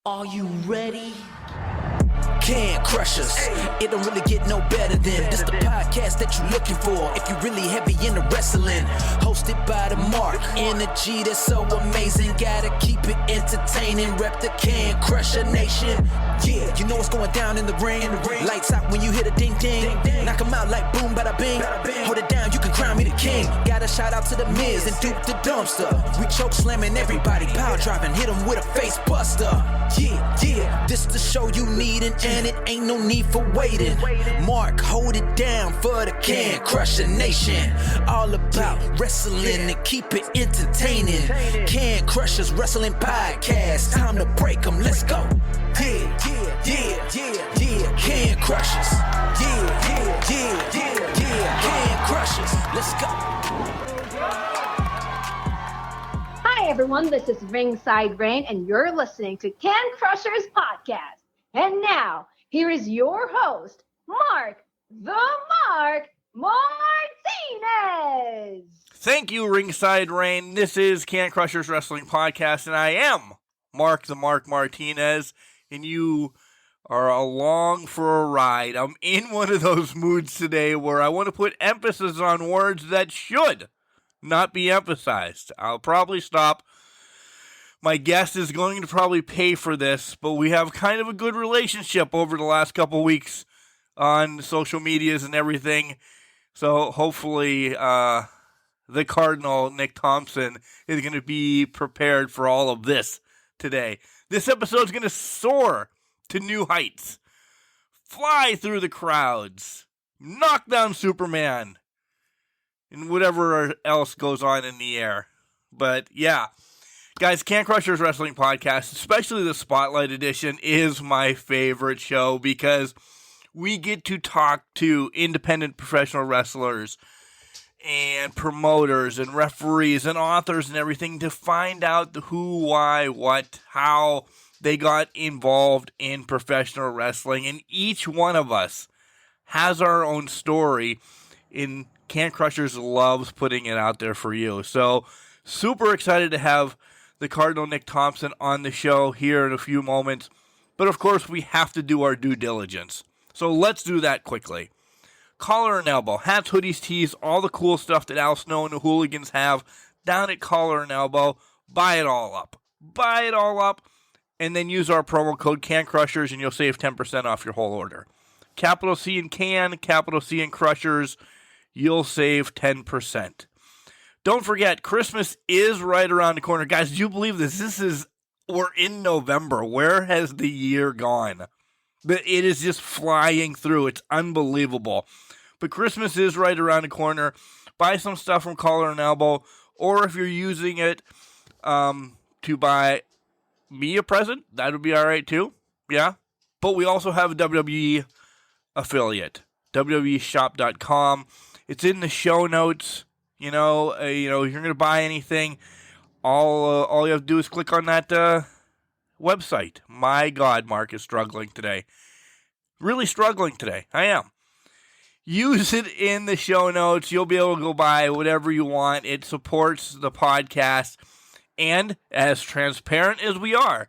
Are you ready? Can crush us. It don't really get no better than this. The podcast that you're looking for if you're really heavy into wrestling. Hosted by the Mark. Energy that's so amazing. Gotta keep it entertaining. Rep the Can Crusher Nation. Yeah, you know what's going down in the ring. Lights out when you hit a ding ding. Knock them out like boom bada bing. Hold it down, you can crown me the king. Got a shout out to the Miz and Duke the Dumpster. We choke slamming everybody. Power driving, hit them with a face buster. Yeah, this the show you need and it ain't no need for waiting. Mark, hold it down for the Can Crusher Nation. All about wrestling and keep it entertaining. Can Crushers Wrestling Podcast. Time to break them, let's go. Yeah. Can Crushers. Yeah. Can Crushers. Let's go. Hi everyone, this is Ringside Rain and you're listening to Can Crushers Podcast. And now, here is your host, Mark the Mark Martinez. Thank you, Ringside Rain. This is Can Crushers Wrestling Podcast, and I am Mark the Mark Martinez, and you are along for a ride. I'm in one of those moods today where I want to put emphasis on words that should not be emphasized. I'll probably stop. My guest is going to probably pay for this, but we have kind of a good relationship over the last couple weeks on social medias and everything. So hopefully the Cardinal, Nick Thompson, is going to be prepared for all of this today. This episode is going to soar to new heights, fly through the crowds, knock down Superman, and whatever else goes on in the air. But yeah, guys, Can Crushers Wrestling Podcast, especially the Spotlight Edition, is my favorite show because we get to talk to independent professional wrestlers and promoters and referees and authors and everything to find out the who, why, what, how they got involved in professional wrestling. And each one of us has our own story, and Can Crushers loves putting it out there for you. So super excited to have the Cardinal Nick Thompson on the show here in a few moments. But of course, we have to do our due diligence. So let's do that quickly. Collar and Elbow, hats, hoodies, tees, all the cool stuff that Al Snow and the Hooligans have down at Collar and Elbow. Buy it all up. Buy it all up, and then use our promo code CANCRUSHERS, and you'll save 10% off your whole order. Capital C in Can, capital C in Crushers, you'll save 10%. Don't forget, Christmas is right around the corner. Guys, do you believe this? We're in November. Where has the year gone? It is just flying through. It's unbelievable. But Christmas is right around the corner. Buy some stuff from Collar and Elbow, or if you're using it to buy me a present, that would be all right too. Yeah. But we also have a WWE affiliate, WWEshop.com. It's in the show notes. If you're going to buy anything, all you have to do is click on that website. My God, Mark is struggling today. Really struggling today. I am. Use it in the show notes. You'll be able to go buy whatever you want. It supports the podcast. And as transparent as we are,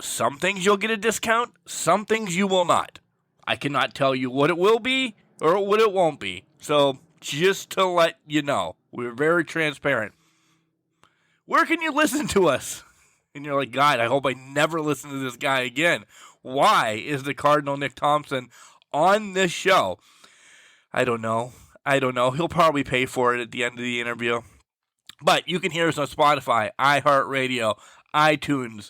some things you'll get a discount, some things you will not. I cannot tell you what it will be or what it won't be. So just to let you know, we're very transparent. Where can you listen to us? And you're like, God, I hope I never listen to this guy again. Why is the Cardinal Nick Thompson on this show? I don't know. He'll probably pay for it at the end of the interview. But you can hear us on Spotify, iHeartRadio, iTunes,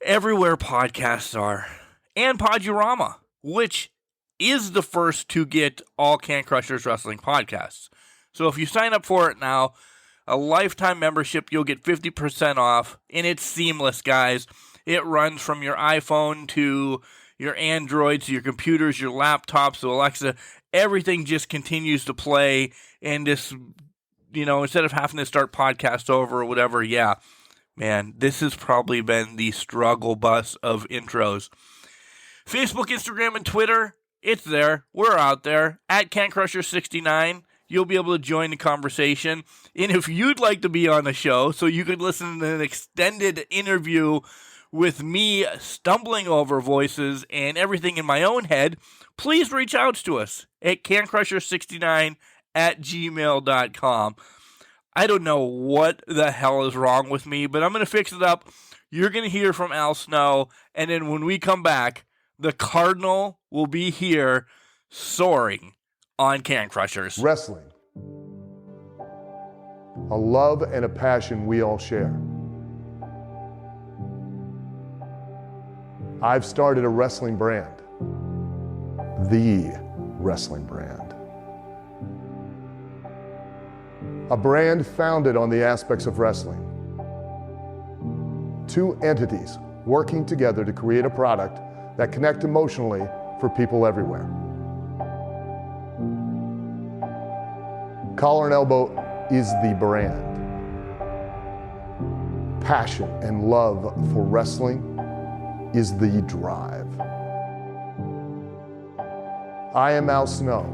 everywhere podcasts are, and Podurama, which is the first to get all Can Crushers Wrestling podcasts. So if you sign up for it now, a lifetime membership, you'll get 50% off, and it's seamless, guys. It runs from your iPhone to your Android to your computers, your laptops, to Alexa. Everything just continues to play, and this, instead of having to start podcasts over or whatever, yeah, man, this has probably been the struggle bus of intros. Facebook, Instagram, and Twitter, it's there. We're out there at CanCrusher69. You'll be able to join the conversation. And if you'd like to be on the show so you could listen to an extended interview with me stumbling over voices and everything in my own head, please reach out to us at cancrusher69@gmail.com. I don't know what the hell is wrong with me, but I'm going to fix it up. You're going to hear from Al Snow, and then when we come back, the Cardinal will be here soaring on Can Crushers. Wrestling. A love and a passion we all share. I've started a wrestling brand. The wrestling brand. A brand founded on the aspects of wrestling. Two entities working together to create a product that connect emotionally for people everywhere. Collar and Elbow is the brand. Passion and love for wrestling is the drive. I am Al Snow,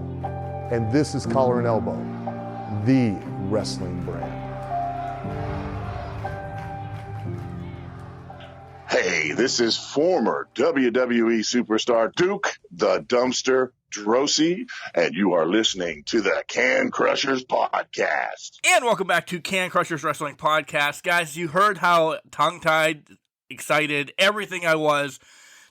and this is Collar and Elbow, the wrestling brand. Hey, this is former WWE superstar Duke the Dumpster Drosy, and you are listening to the Can Crushers Podcast. And welcome back to Can Crushers Wrestling Podcast. Guys, you heard how tongue-tied, excited, everything I was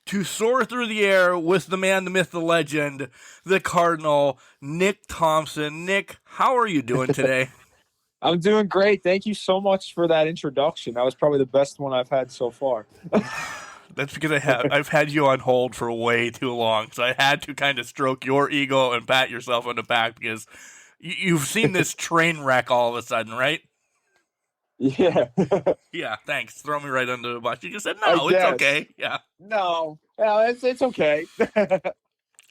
to soar through the air with the man, the myth, the legend, the Cardinal, Nick Thompson. Nick, how are you doing today? I'm doing great. Thank you so much for that introduction. That was probably the best one I've had so far. That's because I've had you on hold for way too long, so I had to kind of stroke your ego and pat yourself on the back because you've seen this train wreck all of a sudden, right? Yeah. Yeah, thanks. Throw me right under the bus. You just said, no, it's okay. Yeah. No, it's okay.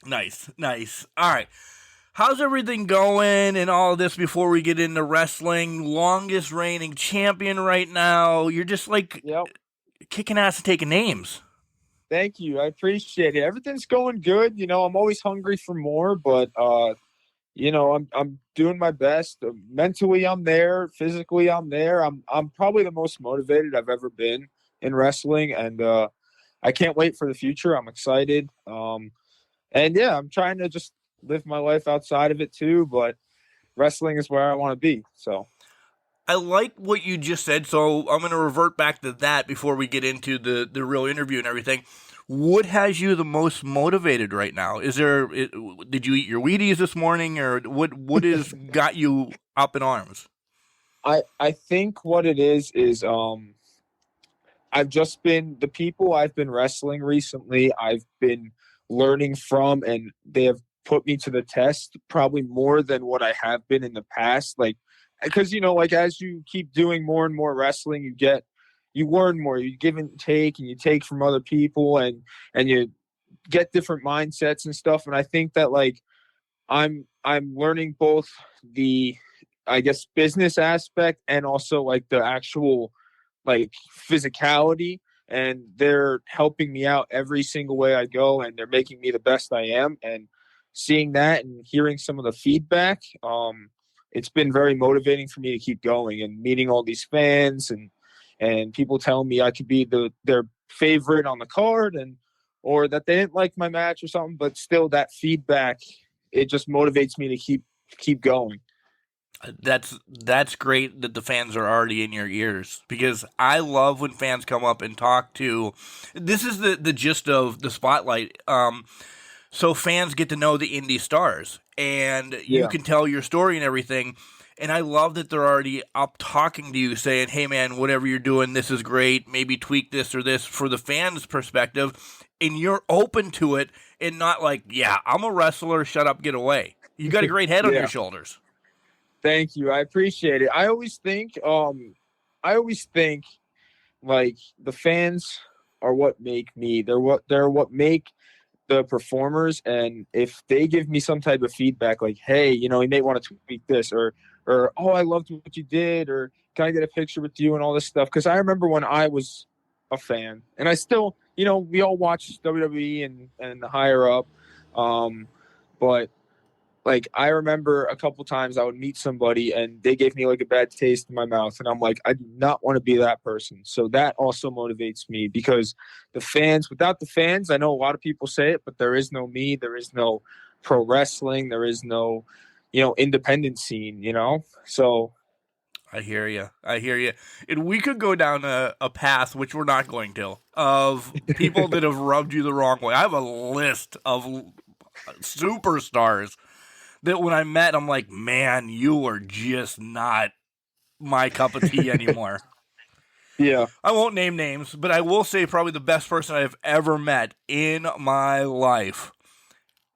Nice. All right. How's everything going and all of this before we get into wrestling? Longest reigning champion right now. You're just like kicking ass and taking names. Thank you. I appreciate it. Everything's going good. You know, I'm always hungry for more, but you know, I'm doing my best. Mentally, I'm there. Physically, I'm there. I'm probably the most motivated I've ever been in wrestling, and I can't wait for the future. I'm excited. And yeah, I'm trying to just live my life outside of it too, but wrestling is where I want to be. So I like what you just said, so I'm going to revert back to that before we get into the real interview and everything. What has you the most motivated right now? Did you eat your Wheaties this morning, or what has got you up in arms? I think what it is I've just been, the people I've been wrestling recently, I've been learning from, and they have put me to the test probably more than what I have been in the past. Like, because, you know, like as you keep doing more and more wrestling, you learn more, you give and take, and you take from other people, and you get different mindsets and stuff. And I think that like I'm learning both the, I guess, business aspect and also like the actual like physicality, and they're helping me out every single way I go, and they're making me the best I am. And seeing that and hearing some of the feedback, it's been very motivating for me to keep going, and meeting all these fans and people telling me I could be their favorite on the card, or that they didn't like my match or something, but still that feedback, it just motivates me to keep going. That's great that the fans are already in your ears, because I love when fans come up and talk to. This is the gist of the spotlight. So fans get to know the indie stars, and you can tell your story and everything. And I love that they're already up talking to you, saying, hey, man, whatever you're doing, this is great. Maybe tweak this or this for the fans' perspective. And you're open to it and not like, yeah, I'm a wrestler, shut up, get away. You got a great head on your shoulders. Thank you. I appreciate it. I always think like the fans are what make me. They're what make the performers, and if they give me some type of feedback like, hey, you know, you may want to tweak this, or oh, I loved what you did, or can I get a picture with you, and all this stuff. Because I remember when I was a fan, and I still, you know, we all watch WWE and the higher up, but like, I remember a couple times I would meet somebody and they gave me like a bad taste in my mouth, and I'm like, I do not want to be that person. So that also motivates me, because without the fans, I know a lot of people say it, but there is no me, there is no pro wrestling, there is no, independent scene, So I hear you. And we could go down a path, which we're not going to, of people that have rubbed you the wrong way. I have a list of superstars that when I met, I'm like, man, you are just not my cup of tea anymore. yeah. I won't name names, but I will say probably the best person I've ever met in my life.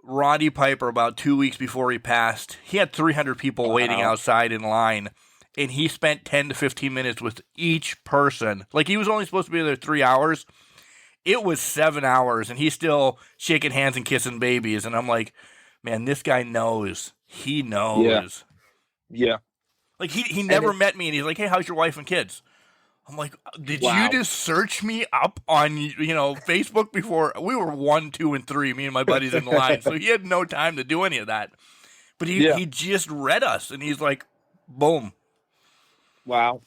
Roddy Piper, about 2 weeks before he passed, he had 300 people waiting outside in line, and he spent 10 to 15 minutes with each person. Like, he was only supposed to be there 3 hours. It was 7 hours, and he's still shaking hands and kissing babies, and I'm like, man, this guy knows. He knows. Yeah. Like, he never met me, and he's like, hey, how's your wife and kids? I'm like, did you just search me up on, Facebook before? We were 1, 2, and 3, me and my buddies in the line, so he had no time to do any of that. But he just read us, and he's like, boom. Wow.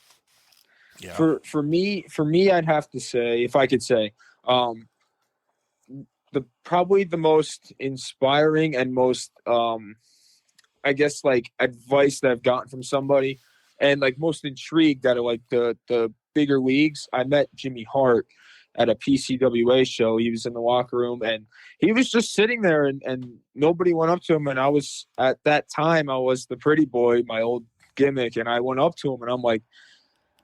Yeah. For me, I'd have to say, if I could say, probably the most inspiring and most, I guess, like, advice that I've gotten from somebody, and like most intrigued out of like the bigger leagues. I met Jimmy Hart at a PCWA show. He was in the locker room, and he was just sitting there, and nobody went up to him. And at that time, I was the pretty boy, my old gimmick, and I went up to him, and I'm like,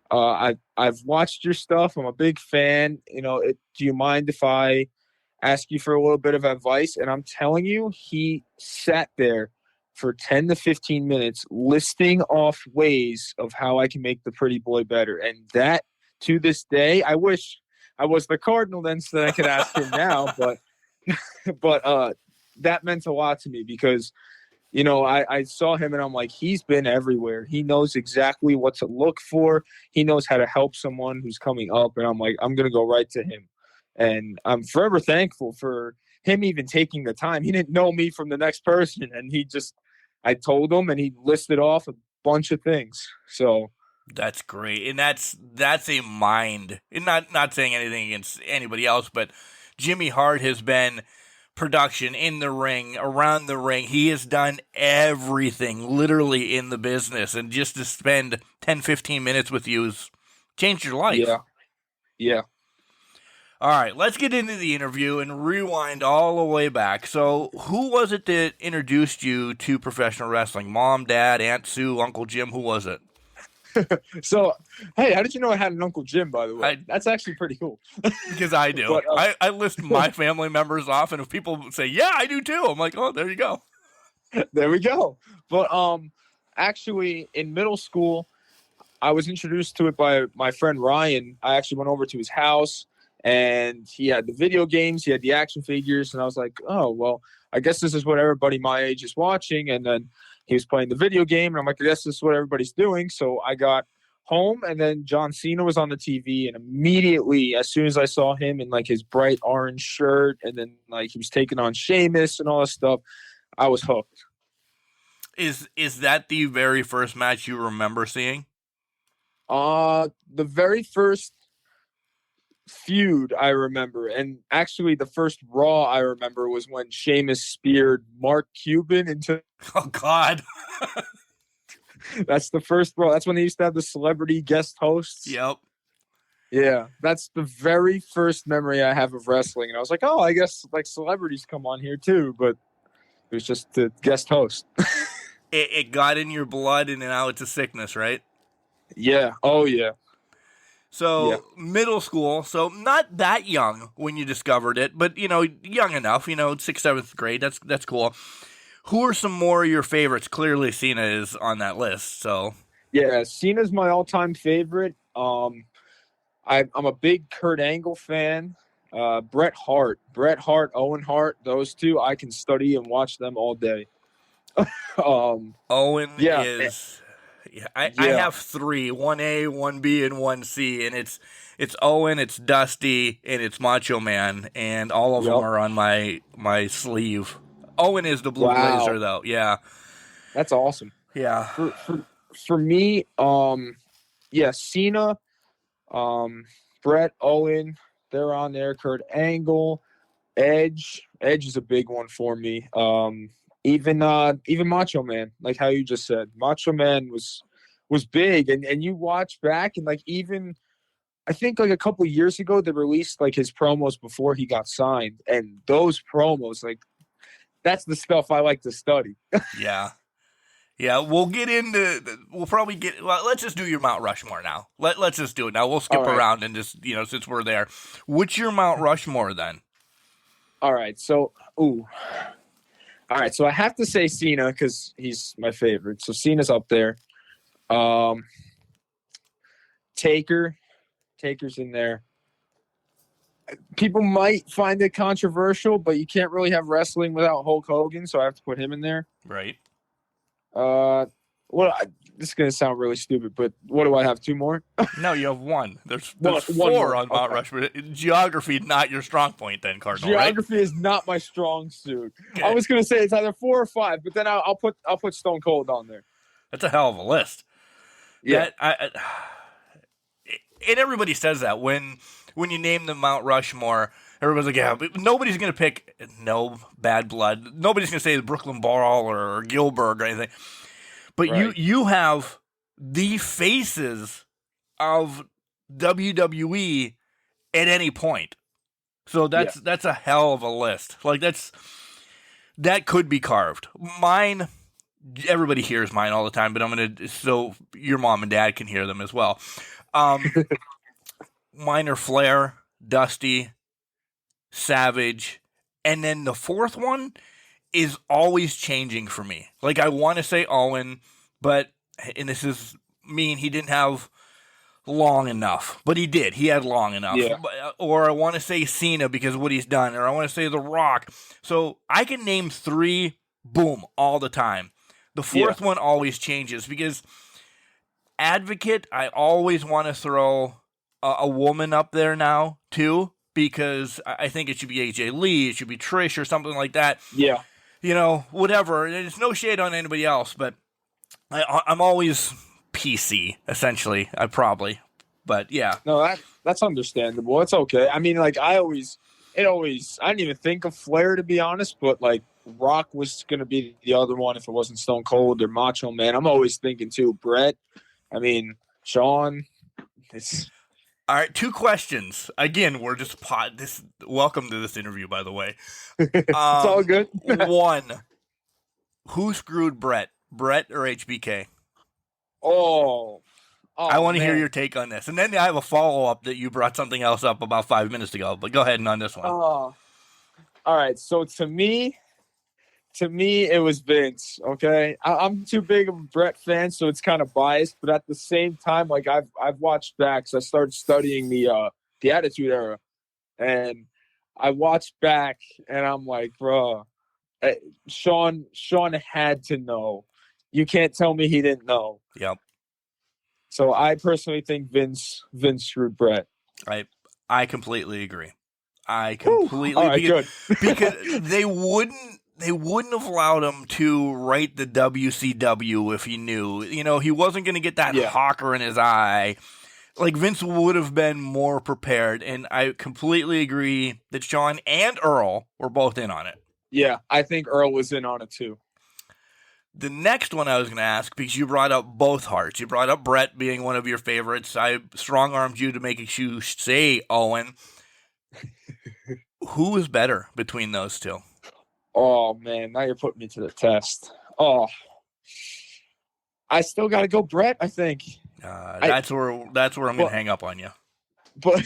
I've watched your stuff. I'm a big fan. Do you mind if I ask you for a little bit of advice? And I'm telling you, he sat there for 10 to 15 minutes listing off ways of how I can make the pretty boy better. And that, to this day, I wish I was the Cardinal then so that I could ask him now. But that meant a lot to me, because, I saw him and I'm like, he's been everywhere. He knows exactly what to look for. He knows how to help someone who's coming up. And I'm like, I'm going to go right to him. And I'm forever thankful for him even taking the time. He didn't know me from the next person. And I told him, and he listed off a bunch of things. So that's great. And that's a mind. And not saying anything against anybody else, but Jimmy Hart has been production in the ring, around the ring. He has done everything literally in the business. And just to spend 10, 15 minutes with you has changed your life. Yeah. All right, let's get into the interview and rewind all the way back. So, who was it that introduced you to professional wrestling? Mom, Dad, Aunt Sue, Uncle Jim? Who was it? So, hey, how did you know I had an Uncle Jim, by the way? That's actually pretty cool. Because I do. But, I list my family members off, and if people say, yeah, I do too, I'm like, oh, there you go. There we go. But actually, in middle school, I was introduced to it by my friend Ryan. I actually went over to his house, and he had the video games, he had the action figures, and I was like, oh, well, I guess this is what everybody my age is watching. And then he was playing the video game, and I'm like, I guess this is what everybody's doing. So I got home, and then John Cena was on the TV, and immediately, as soon as I saw him in like his bright orange shirt, and then like he was taking on Sheamus and all this stuff, I was hooked. Is that the very first match you remember seeing? The very first feud I remember, and actually the first Raw I remember was when Sheamus speared Mark Cuban into. Oh God! That's the first Raw. That's when they used to have the celebrity guest hosts. Yep. Yeah, that's the very first memory I have of wrestling, and I was like, oh, I guess like celebrities come on here too, but it was just the guest host. It got in your blood, and now it's a sickness, right? Yeah. Oh yeah. So, Middle school, so not that young when you discovered it, but, young enough, 6th, 7th grade, that's cool. Who are some more of your favorites? Clearly, Cena is on that list, so. Yeah, Cena's my all-time favorite. I'm a big Kurt Angle fan. Bret Hart, Owen Hart, those two, I can study and watch them all day. Owen is... I have 3, 1A, 1B, and 1C, and it's Owen, it's Dusty, and it's Macho Man, and all of them are on my sleeve. Owen is the Blue Wow. Blazer, though. Yeah. That's awesome. Yeah. For me, Cena, Brett, Owen, they're on there. Kurt Angle, Edge is a big one for me. Even Macho Man, like how you just said, Macho Man was big, and you watch back and like even I think like a couple years ago they released like his promos before he got signed, and those promos like that's the stuff I like to study. Yeah. Yeah, we'll get into. We'll probably get. Well, let's just do your Mount Rushmore now. Let's just do it now. We'll skip All right. around and just since we're there, what's your Mount Rushmore then? All right, so I have to say Cena because he's my favorite. So Cena's up there. Taker's in there. People might find it controversial, but you can't really have wrestling without Hulk Hogan, so I have to put him in there. Right. This is gonna sound really stupid, but what do I have? 2 more? No, you have one. There's One 4 more. on Mount Okay. Rushmore. Geography, not your strong point, then, Cardinal. Geography is not my strong suit. Okay. I was gonna say it's either 4 or 5, but then I'll put Stone Cold on there. That's a hell of a list. Yeah. And everybody says that when you name the Mount Rushmore, everybody's like, yeah, but nobody's gonna pick no bad blood. Nobody's gonna say the Brooklyn Brawl or Gilbert or anything. But Right. you have the faces of WWE at any point. So that's a hell of a list. Like that could be carved. Mine, everybody hears mine all the time, but so your mom and dad can hear them as well. Mine are Flair, Dusty, Savage, and then the 4th one is always changing for me. Like I want to say Owen, and this is mean he didn't have long enough, but he did. He had long enough. Yeah. Or I want to say Cena because of what he's done, or I want to say The Rock. So I can name 3, boom, all the time. The 4th one always changes because Advocate, I always want to throw a woman up there now too, because I think it should be AJ Lee, it should be Trish or something like that. Yeah. Whatever. There's no shade on anybody else, but I'm always PC, essentially. But yeah. No, that's understandable. It's okay. I mean, like I didn't even think of Flair to be honest, but like Rock was gonna be the other one if it wasn't Stone Cold or Macho Man. I'm always thinking too, Brett. I mean, Shawn. All right, 2 questions. Again, we're just welcome to this interview, by the way. It's all good. 1, who screwed Brett? Brett or HBK? Oh, I want to hear man. your take on this. And then I have a follow-up that you brought something else up about 5 minutes ago, but go ahead and on this one. All right. So to me, it was Vince. Okay, I'm too big of a Brett fan, so it's kind of biased. But at the same time, like I've watched back, so I started studying the Attitude Era, and I watched back, and I'm like, bro, Shawn had to know. You can't tell me he didn't know. Yep. So I personally think Vince screwed Brett. I completely agree. I completely All right, good. because they wouldn't have allowed him to write the WCW if he knew. He wasn't going to get that hawker in his eye. Like Vince would have been more prepared, and I completely agree that Shawn and Earl were both in on it. Yeah, I think Earl was in on it too. The next one I was going to ask, because you brought up both Hearts. You brought up Brett being one of your favorites. I strong-armed you to make you say Owen. Who was better between those 2? Oh, man, now you're putting me to the test. Oh, I still got to go Brett, I think. That's where I'm going to hang up on you. But,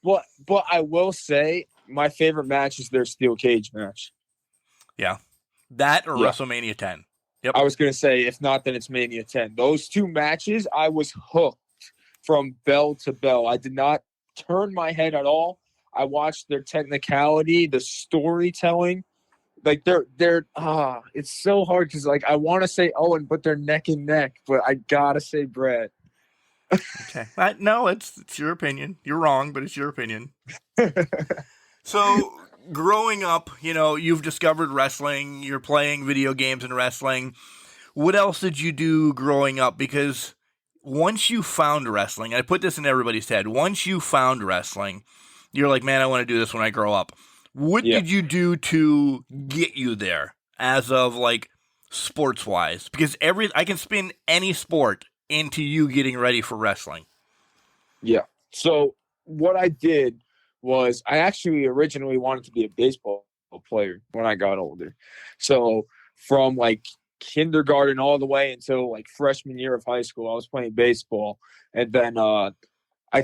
but I will say my favorite match is their steel cage match. Yeah. That or WrestleMania 10. Yep. I was going to say, if not, then it's Mania 10. Those 2 matches, I was hooked from bell to bell. I did not turn my head at all. I watched their technicality, the storytelling. Like it's so hard because like I want to say Owen, but they're neck and neck. But I gotta say Brett. Okay. No, it's your opinion. You're wrong, but it's your opinion. So growing up, you've discovered wrestling, you're playing video games and wrestling. What else did you do growing up? Because once you found wrestling, I put this in everybody's head, once you found wrestling, you're like, man, I want to do this when I grow up. What did you do to get you there as of like sports-wise? Because I can spin any sport into you getting ready for wrestling. Yeah. So what I did was I actually originally wanted to be a baseball player when I got older. So from like kindergarten all the way until like freshman year of high school, I was playing baseball. And then I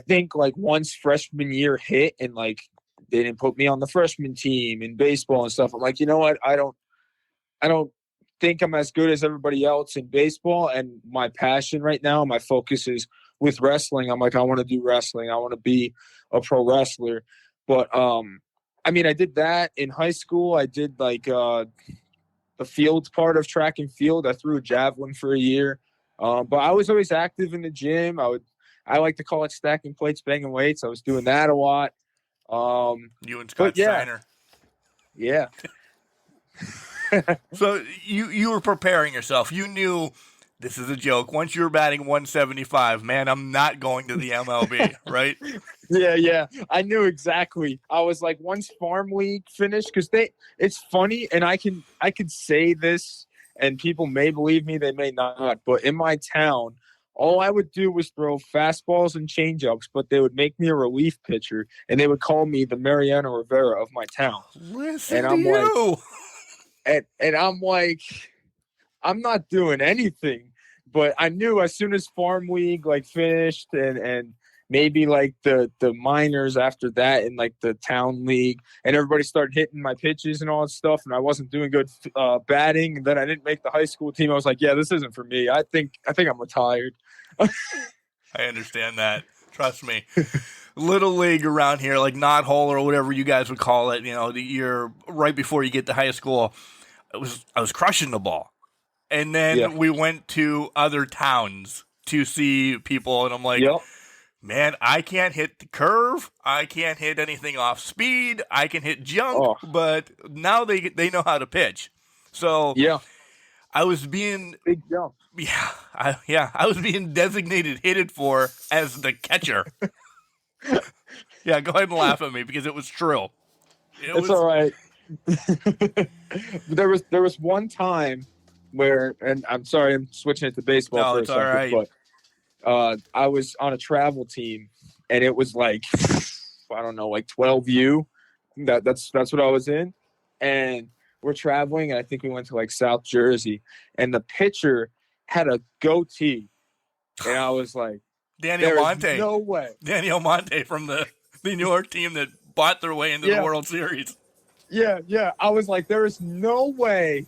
think like once freshman year hit and like they didn't put me on the freshman team in baseball and stuff, I'm like, you know what? I don't think I'm as good as everybody else in baseball. And my passion right now, my focus is with wrestling. I'm like, I want to do wrestling. I want to be a pro wrestler. But I mean, I did that in high school. I did like the field part of track and field. I threw a javelin for a year. But I was always active in the gym. I like to call it stacking plates, banging weights. I was doing that a lot. You and Scott Steiner. Yeah. So you were preparing yourself. You knew this is a joke. Once you were batting 175, man, I'm not going to the MLB, right? Yeah. I knew exactly. I was like, once Farm League finished, because it's funny, and I could say this, and people may believe me, they may not. But in my town, all I would do was throw fastballs and changeups, but they would make me a relief pitcher, and they would call me the Mariano Rivera of my town. Listen and to I'm you. Like, and I'm like, I'm not doing anything. But I knew as soon as Farm League like finished and maybe like the minors after that in like the town league, and everybody started hitting my pitches and all that stuff, and I wasn't doing good batting, and then I didn't make the high school team. I was like, yeah, this isn't for me. I think I'm retired. I understand that. Trust me. Little league around here, like knot hole or whatever you guys would call it, the year right before you get to high school, I was crushing the ball. And then we went to other towns to see people, and I'm like, man, I can't hit the curve. I can't hit anything off speed. I can hit junk, but now they know how to pitch. So I was being big jump. I was being designated hitted for as the catcher. Yeah, go ahead and laugh at me because it was true. It's all right. There was one time where, and I'm sorry, I'm switching it to baseball for a second, right. But I was on a travel team, and it was like, I don't know, like 12U. That's what I was in, and we're traveling, and I think we went to like South Jersey, and the pitcher had a goatee, and I was like, Daniel Monte. No way. Daniel Monte from the New York team that bought their way into the World Series. Yeah. I was like, there is no way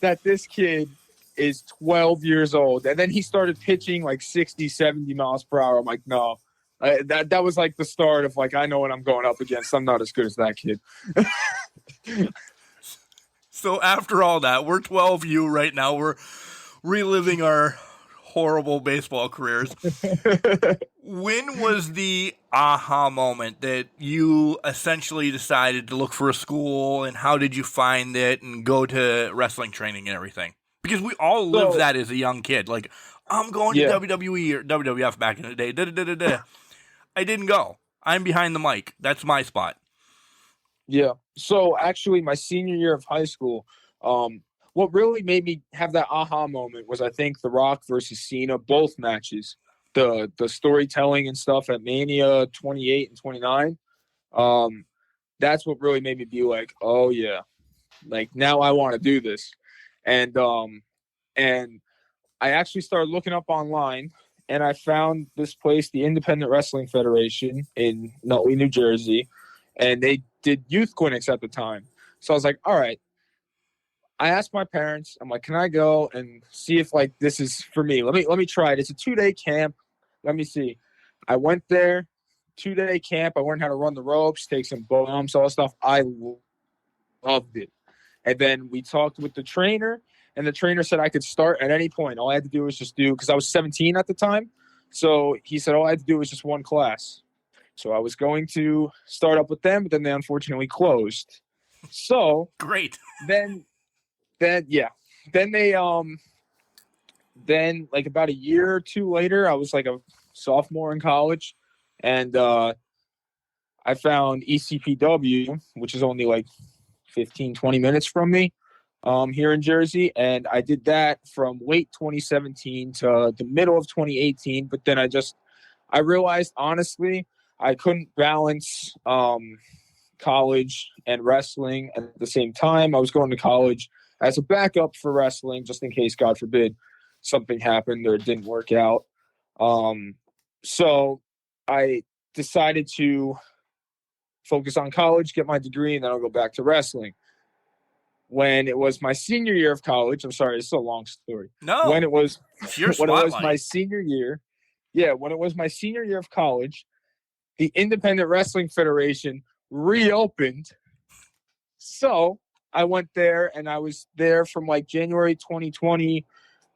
that this kid is 12 years old. And then he started pitching like 60, 70 miles per hour. I'm like, no. That was like the start of like, I know what I'm going up against. I'm not as good as that kid. So after all that, we're 12U right now. We're reliving our horrible baseball careers. When was the aha moment that you essentially decided to look for a school, and how did you find it and go to wrestling training and everything? Because we all lived that as a young kid. Like, I'm going to WWE or WWF back in the day. I didn't go. I'm behind the mic. That's my spot. Yeah. So actually my senior year of high school, what really made me have that aha moment was, I think, The Rock versus Cena, both matches. The storytelling and stuff at Mania 28 and 29. That's what really made me be like, oh yeah, like now I want to do this. And I actually started looking up online, and I found this place, the Independent Wrestling Federation in Nutley, New Jersey, and they did youth clinics at the time. So I was like, all right. I asked my parents, I'm like, can I go and see if like this is for me? Let me try it. It's a 2-day camp. Let me see. I went there, 2-day camp. I learned how to run the ropes, take some bumps, all that stuff. I loved it. And then we talked with the trainer, and the trainer said I could start at any point. All I had to do was just do, because I was 17 at the time. So he said all I had to do was just one class. So I was going to start up with them, but then they unfortunately closed. So Great. then like about a year or two later, I was like a sophomore in college, and I found ECPW, which is only like 15, 20 minutes from me here in Jersey. And I did that from late 2017 to the middle of 2018. But then I realized, honestly, I couldn't balance college and wrestling at the same time. I was going to college as a backup for wrestling, just in case, God forbid, something happened or it didn't work out. So I decided to focus on college, get my degree, and then I'll go back to wrestling. When it was my senior year of college, I'm sorry, it's a long story. No. When it was It's your when it was spotlight. my senior year, when it was my senior year of college, the Independent Wrestling Federation reopened. So I went there, and I was there from like January 2020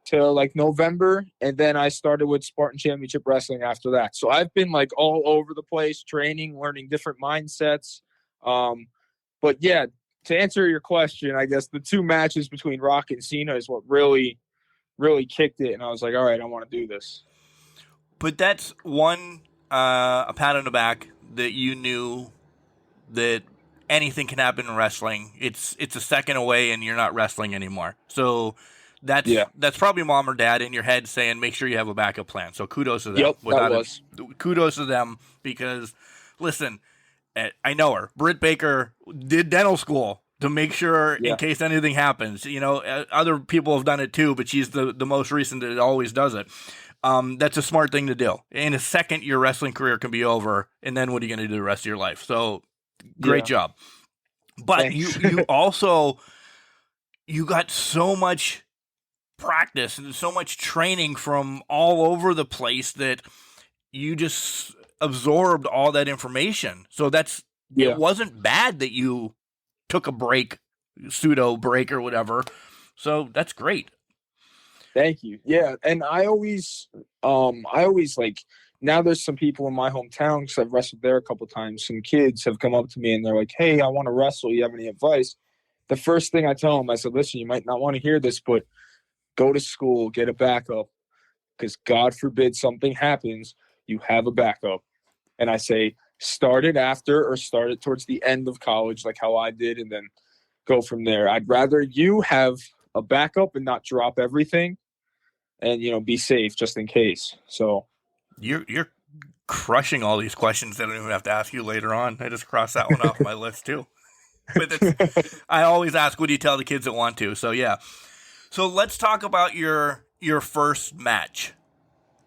to like November, and then I started with Spartan Championship Wrestling after that. So I've been like all over the place, training, learning different mindsets. But yeah, to answer your question, I guess the two matches between Rock and Cena is what really, really kicked it, and I was like, all right, I want to do this. But that's one, a pat on the back that you knew that anything can happen in wrestling. It's a second away and you're not wrestling anymore. So that's probably mom or dad in your head saying, make sure you have a backup plan. So kudos to them. Yep, that was. Kudos to them because, listen, I know her. Britt Baker did dental school to make sure in case anything happens. You know, other people have done it too, but she's the most recent that always does it. That's a smart thing to do. In a second, your wrestling career can be over, and then what are you going to do the rest of your life? So, great job. But you also, you got so much practice and so much training from all over the place that you just absorbed all that information. So it wasn't bad that you took a break, pseudo break or whatever. So that's great. Thank you. Yeah. And I always like, now there's some people in my hometown, because I've wrestled there a couple of times. Some kids have come up to me and they're like, hey, I want to wrestle. You have any advice? The first thing I tell them, I said, listen, you might not want to hear this, but go to school, get a backup, because God forbid something happens, you have a backup. And I say, start it after or start it towards the end of college, like how I did, and then go from there. I'd rather you have a backup and not drop everything and, you know, be safe just in case. So you're crushing all these questions that I don't even have to ask you later on. I just crossed that one off my list too. But I always ask, what do you tell the kids that want to? So yeah. So let's talk about your first match.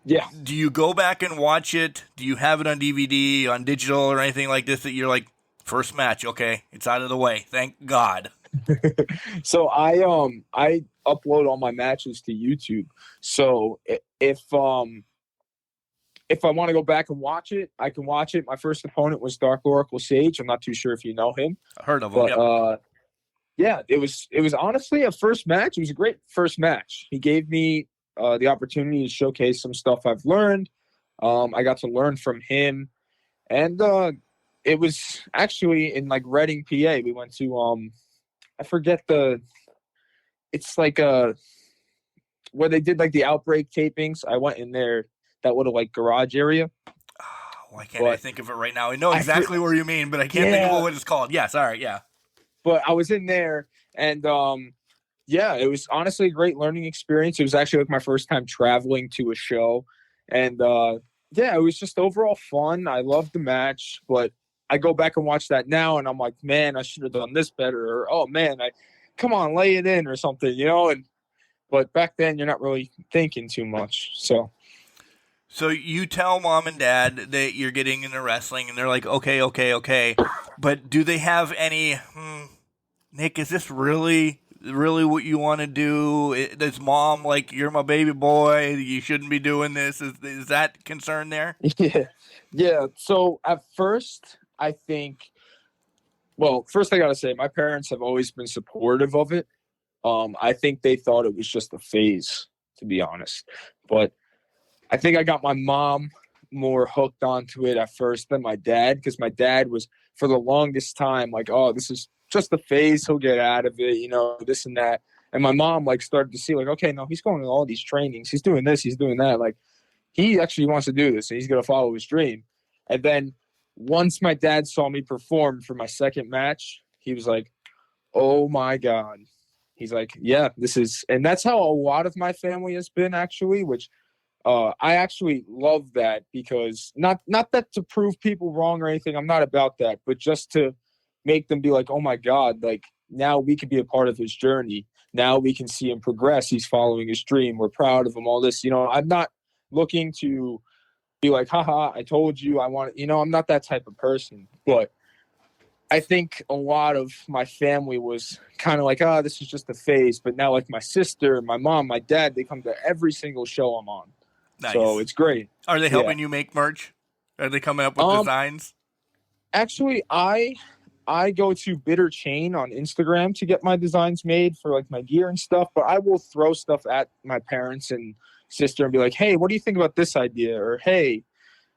Yeah. Do you go back and watch it? Do you have it on DVD, on digital, or anything like this that you're like, first match, okay, it's out of the way, thank God? So I upload all my matches to YouTube. So if I want to go back and watch it, I can watch it. My first opponent was Dark Oracle Sage. I'm not too sure if you know him. I heard of him. But yeah, it was honestly a first match. It was a great first match. He gave me the opportunity to showcase some stuff I've learned. I got to learn from him, and it was actually in like Reading, PA. We went to I forget it's like where they did like the Outbreak tapings. I went in there, that little like garage area. Why can't I think of it right now? I know exactly where you mean, but I can't think of what it's called. Yes, all right, yeah. But I was in there, and it was honestly a great learning experience. It was actually like my first time traveling to a show, and it was just overall fun. I loved the match, but I go back and watch that now, and I'm like, man, I should have done this better, or oh man, come on, lay it in or something, you know. But back then, you're not really thinking too much, so. So you tell mom and dad that you're getting into wrestling, and they're like, okay. But do they have any, Nick, is this really what you want to do? Is mom like, you're my baby boy, you shouldn't be doing this? Is that concern there? Yeah. So at first, I think, first I got to say, my parents have always been supportive of it. I think they thought it was just a phase, to be honest. But I think I got my mom more hooked onto it at first than my dad, because my dad was for the longest time like, oh, this is just a phase, he'll get out of it, this and that. And my mom like started to see like, okay, no, he's going to all these trainings, he's doing this, he's doing that, like he actually wants to do this and he's going to follow his dream. And then once my dad saw me perform for my second match, he was like, oh my God. He's like, yeah, this is, and that's how a lot of my family has been actually, which I actually love that, because not that to prove people wrong or anything, I'm not about that, but just to make them be like, oh my God, like now we can be a part of his journey. Now we can see him progress. He's following his dream. We're proud of him, all this, I'm not looking to be like, haha, I told you I want, I'm not that type of person, but I think a lot of my family was kind of like, this is just a phase. But now like my sister, my mom, my dad, they come to every single show I'm on. Nice. So it's great. Are they helping you make merch? Are they coming up with designs? Actually, I go to Bitter Chain on Instagram to get my designs made for like my gear and stuff, but I will throw stuff at my parents and sister and be like, hey, what do you think about this idea? Or, hey,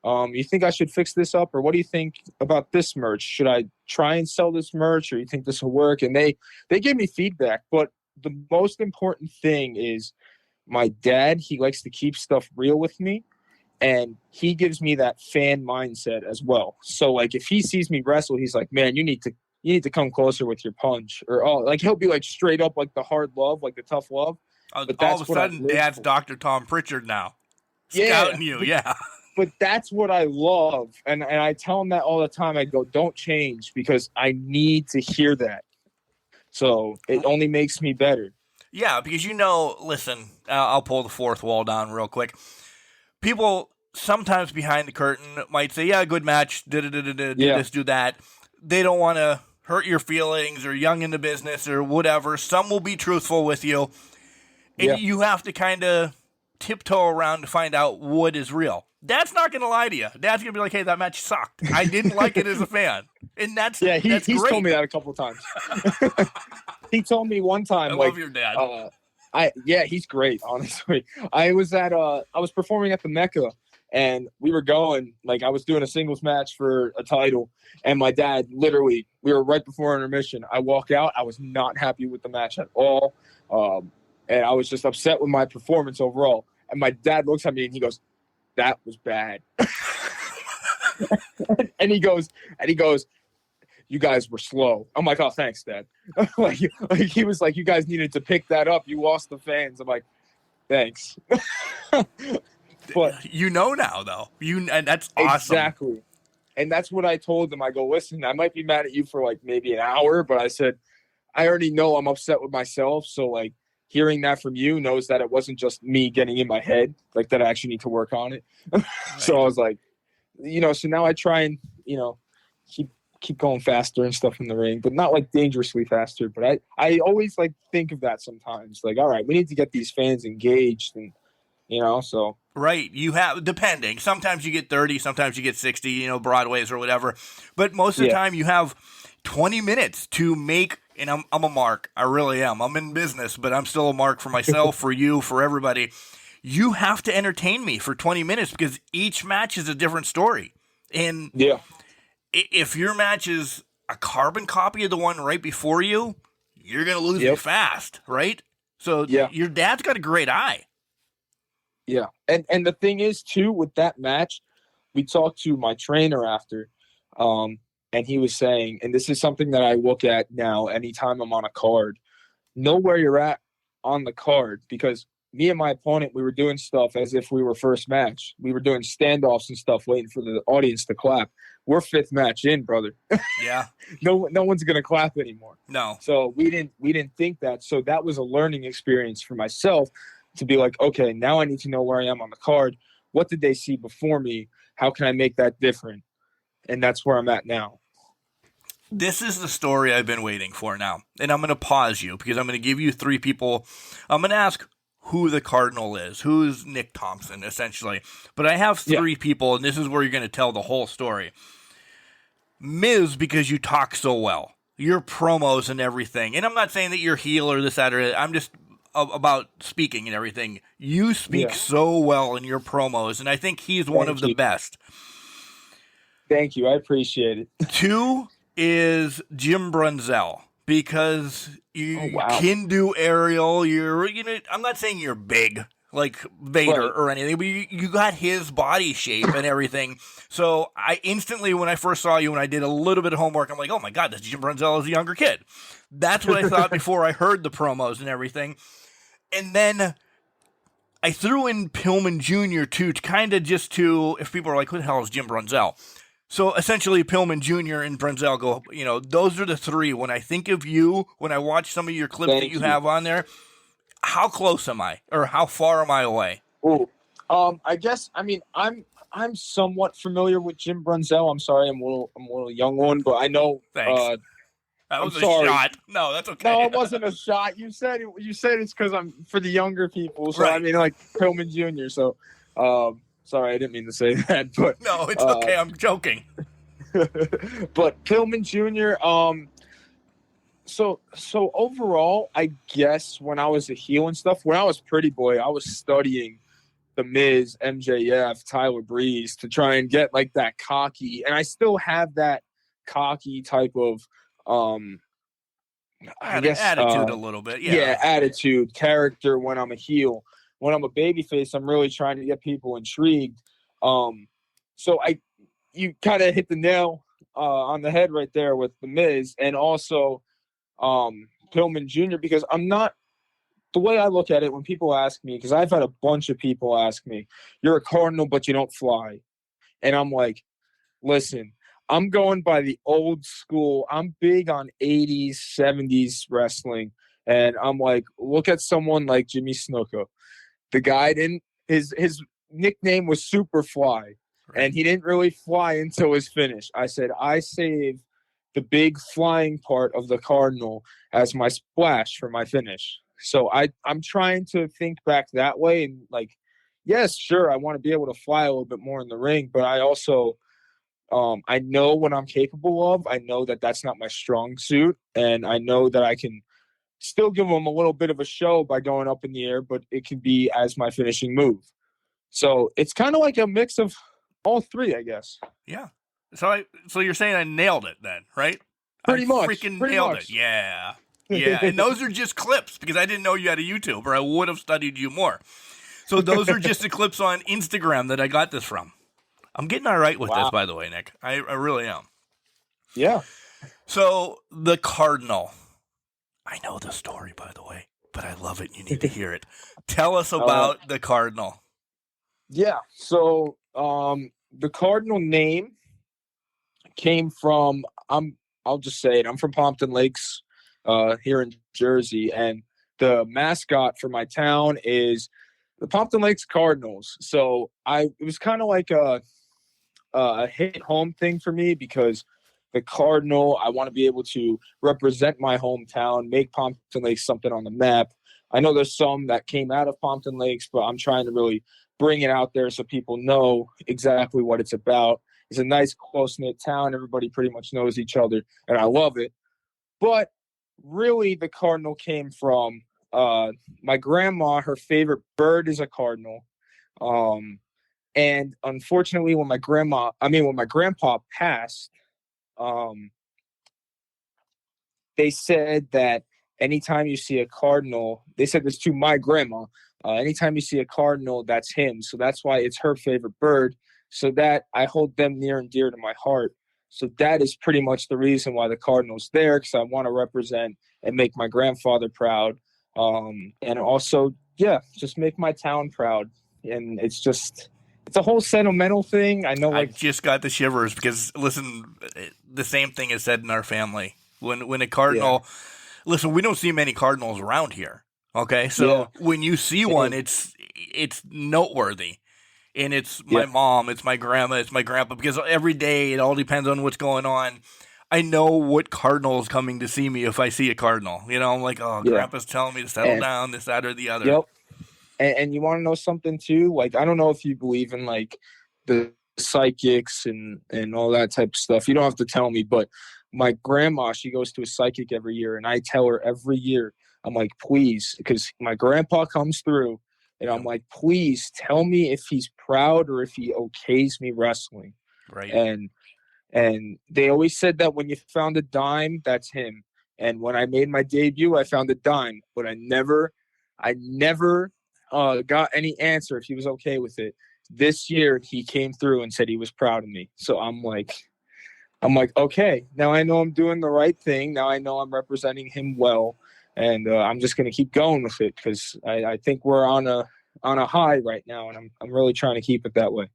you think I should fix this up? Or what do you think about this merch? Should I try and sell this merch? Or you think this will work? And they give me feedback. But the most important thing is my dad, he likes to keep stuff real with me. And he gives me that fan mindset as well. So like if he sees me wrestle, he's like, man, you need to come closer with your punch. Or like he'll be like straight up like the hard love, like the tough love. But all of a sudden, Dad's Dr. Tom Pritchard now. Scouting you, yeah. But that's what I love. And I tell him that all the time. I go, don't change, because I need to hear that. So it only makes me better. Yeah, because listen, I'll pull the fourth wall down real quick. People sometimes behind the curtain might say, yeah, good match, do this, do that. They don't want to hurt your feelings or young in the business or whatever. Some will be truthful with you. And you have to kind of tiptoe around to find out what is real. Dad's not going to lie to you. Dad's going to be like, hey, that match sucked. I didn't like it as a fan. And that's he's great. Told me that a couple of times. He told me one time. I love your dad. He's great, honestly. I was performing at the Mecca, and we were going, like I was doing a singles match for a title, and my dad literally, we were right before intermission. I walk out. I was not happy with the match at all. And I was just upset with my performance overall. And my dad looks at me and he goes, that was bad. and he goes, you guys were slow. I'm like, oh, thanks, Dad. like he was like, you guys needed to pick that up. You lost the fans. I'm like, thanks. But now though, and that's awesome. Exactly. And that's what I told them. I go, listen, I might be mad at you for like maybe an hour, but I said, I already know I'm upset with myself. So like, hearing that from you knows that it wasn't just me getting in my head, like that I actually need to work on it. So I was like, so now I try and, keep going faster and stuff in the ring, but not like dangerously faster. But I always like think of that sometimes, like, all right, we need to get these fans engaged and, so. Right. You have, depending, sometimes you get 30, sometimes you get 60, Broadways or whatever. But most of the time you have 20 minutes to make. And I'm a mark. I really am. I'm in business, but I'm still a mark for myself, for you, for everybody. You have to entertain me for 20 minutes because each match is a different story. And if your match is a carbon copy of the one right before you, you're going to lose me fast, right? So your dad's got a great eye. Yeah. And the thing is, too, with that match, we talked to my trainer after, and he was saying, and this is something that I look at now anytime I'm on a card, know where you're at on the card, because me and my opponent, we were doing stuff as if we were first match. We were doing standoffs and stuff, waiting for the audience to clap. We're fifth match in, brother. Yeah. No one's going to clap anymore. No. So we didn't think that. So that was a learning experience for myself to be like, okay, now I need to know where I am on the card. What did they see before me? How can I make that different? And that's where I'm at now. This is the story I've been waiting for now. And I'm going to pause you because I'm going to give you three people. I'm going to ask who the Cardinal is, who's Nick Thompson, essentially. But I have three people, and this is where you're going to tell the whole story. Miz, because you talk so well. Your promos and everything. And I'm not saying that you're heel or this, that, or that. about speaking and everything. You speak so well in your promos, and I think he's one of the best. Thank you. I appreciate it. 2 is Jim Brunzell, because you can do aerial. I'm not saying you're big like Vader or anything, but you got his body shape and everything. So I instantly, when I first saw you and I did a little bit of homework, I'm like, oh my God, this Jim Brunzell is a younger kid. That's what I thought before I heard the promos and everything. And then I threw in Pillman Jr. too, if people are like, who the hell is Jim Brunzell? So essentially, Pillman Jr. and Brunzell go, those are the 3. When I think of you, when I watch some of your clips that you have on there, how close am I, or how far am I away? Ooh, I guess, I'm somewhat familiar with Jim Brunzell. I'm sorry, I'm a little young one, but I know. Thanks. That was a shot. No, that's okay. No, it wasn't a shot. You said it's because I'm for the younger people. So right. Like Pillman Jr. So, sorry, I didn't mean to say that. But no, it's okay. I'm joking. But Pillman Jr. So overall, I guess when I was a heel and stuff, when I was Pretty Boy, I was studying The Miz, MJF, Tyler Breeze to try and get like that cocky, and I still have that cocky type of I guess attitude a little bit. Yeah, attitude, character when I'm a heel. When I'm a babyface, I'm really trying to get people intrigued. So you kind of hit the nail on the head right there with The Miz, and also Pillman Jr., because I'm not, the way I look at it when people ask me, because I've had a bunch of people ask me, you're a Cardinal but you don't fly, and I'm like, listen, I'm going by the old school. I'm big on 80s, 70s wrestling. And I'm like, look at someone like Jimmy Snuka. The guy his nickname was Superfly. And he didn't really fly until his finish. I said, I saved the big flying part of the Cardinal as my splash for my finish. So I'm trying to think back that way. And like, yes, sure, I want to be able to fly a little bit more in the ring. But I also... I know what I'm capable of. I know that that's not my strong suit, and I know that I can still give them a little bit of a show by going up in the air, but it can be as my finishing move. So it's kind of like a mix of all 3, I guess. Yeah. So you're saying I nailed it then, right? Pretty much. Freaking nailed it. Yeah. Yeah. And those are just clips, because I didn't know you had a YouTube, or I would have studied you more. So those are just the clips on Instagram that I got this from. I'm getting all right with this, by the way, Nick. I really am. Yeah. So, the Cardinal. I know the story, by the way, but I love it. You need to hear it. Tell us about the Cardinal. Yeah. So, the Cardinal name came from, I'll just say it, I'm from Pompton Lakes here in Jersey, and the mascot for my town is the Pompton Lakes Cardinals. So, it was kind of like a hit home thing for me, because the Cardinal, I want to be able to represent my hometown, make Pompton Lakes something on the map. I know there's some that came out of Pompton Lakes, but I'm trying to really bring it out there so people know exactly what it's about. It's a nice, close-knit town. Everybody pretty much knows each other, and I love it. But really, the Cardinal came from my grandma. Her favorite bird is a cardinal. And unfortunately, when my grandpa passed, they said that anytime you see a cardinal, they said this to my grandma, anytime you see a cardinal, that's him. So that's why it's her favorite bird. So that I hold them near and dear to my heart. So that is pretty much the reason why the Cardinal's there, because I want to represent and make my grandfather proud. And also, just make my town proud. And it's a whole sentimental thing. I know, I just got the shivers because, listen, the same thing is said in our family. When a cardinal, listen, we don't see many cardinals around here. Okay, so when you see one, it's noteworthy, and it's my mom, it's my grandma, it's my grandpa. Because every day it all depends on what's going on. I know what cardinal is coming to see me if I see a cardinal. You know, I'm like, Grandpa's telling me to settle down, this, that, or the other. Yep. And you want to know something too? Like, I don't know if you believe in like the psychics and all that type of stuff. You don't have to tell me, but my grandma, she goes to a psychic every year, and I tell her every year, I'm like, please, because my grandpa comes through, and I'm like, please tell me if he's proud or if he okays me wrestling. Right. And they always said that when you found a dime, that's him. And when I made my debut, I found a dime, but I never got any answer if he was okay with it. This year, he came through and said he was proud of me. So I'm like, okay, now I know I'm doing the right thing. Now I know I'm representing him well, and I'm just going to keep going with it because I think we're on a high right now, and I'm really trying to keep it that way.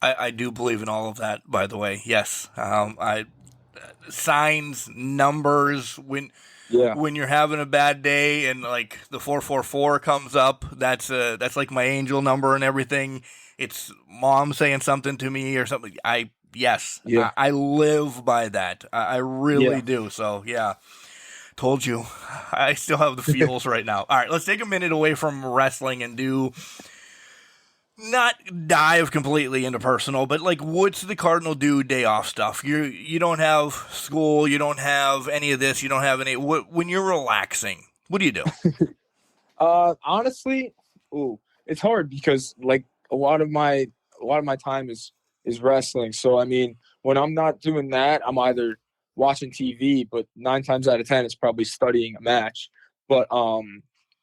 I do believe in all of that, by the way. Yes. Signs, numbers, when you're having a bad day and like the 444 comes up, that's like my angel number and everything. It's mom saying something to me or something. I live by that. I really do. So yeah, told you. I still have the feels right now. All right, let's take a minute away from wrestling and not dive completely into personal, but like, what's the Cardinal do day off stuff? You don't have school, you don't have any of this, you don't have any. When you're relaxing, what do you do? Honestly, it's hard because like a lot of my time is wrestling. So I mean, when I'm not doing that, I'm either watching TV, but 9 times out of 10, it's probably studying a match. But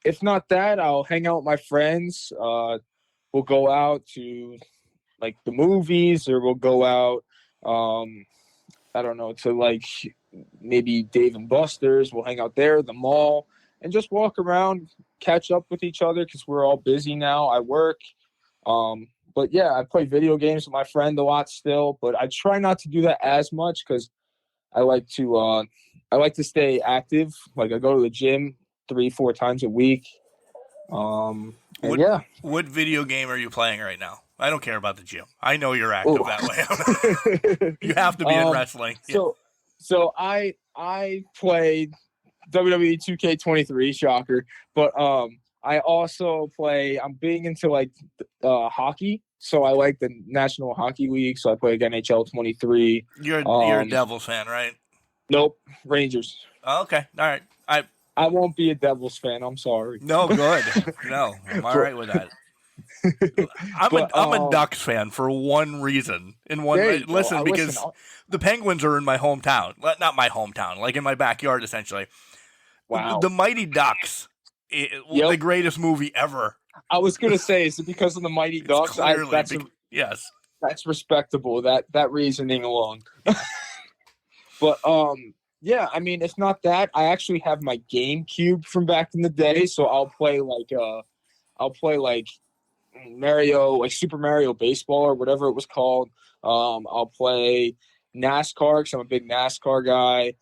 if not that, I'll hang out with my friends. We'll go out to like the movies, or we'll go out, I don't know, to like maybe Dave and Buster's. We'll hang out there, the mall, and just walk around, catch up with each other because we're all busy now. I work. But yeah, I play video games with my friend a lot still, but I try not to do that as much because I like to stay active. Like I go to the gym 3-4 times a week. What video game are you playing right now? I don't care about the gym. I know you're active that way. You have to be in wrestling. So I play WWE 2K23, shocker. But I also play. I'm big into like hockey. So I like the National Hockey League. So I play like NHL 23. You're a Devils fan, right? Nope, Rangers. Oh, okay, all right. I won't be a Devils fan. I'm sorry. No, good. No, I'm all right with that. I'm a Ducks fan for one reason. Because the Penguins are in my hometown. Not my hometown, like in my backyard, essentially. Wow. The Mighty Ducks, the greatest movie ever. I was gonna say, is it because of the Mighty Ducks? Yes. That's respectable. That reasoning alone. But yeah, I mean, if not that, I actually have my GameCube from back in the day, so I'll play like Mario, like Super Mario Baseball or whatever it was called. I'll play NASCAR because I'm a big NASCAR guy.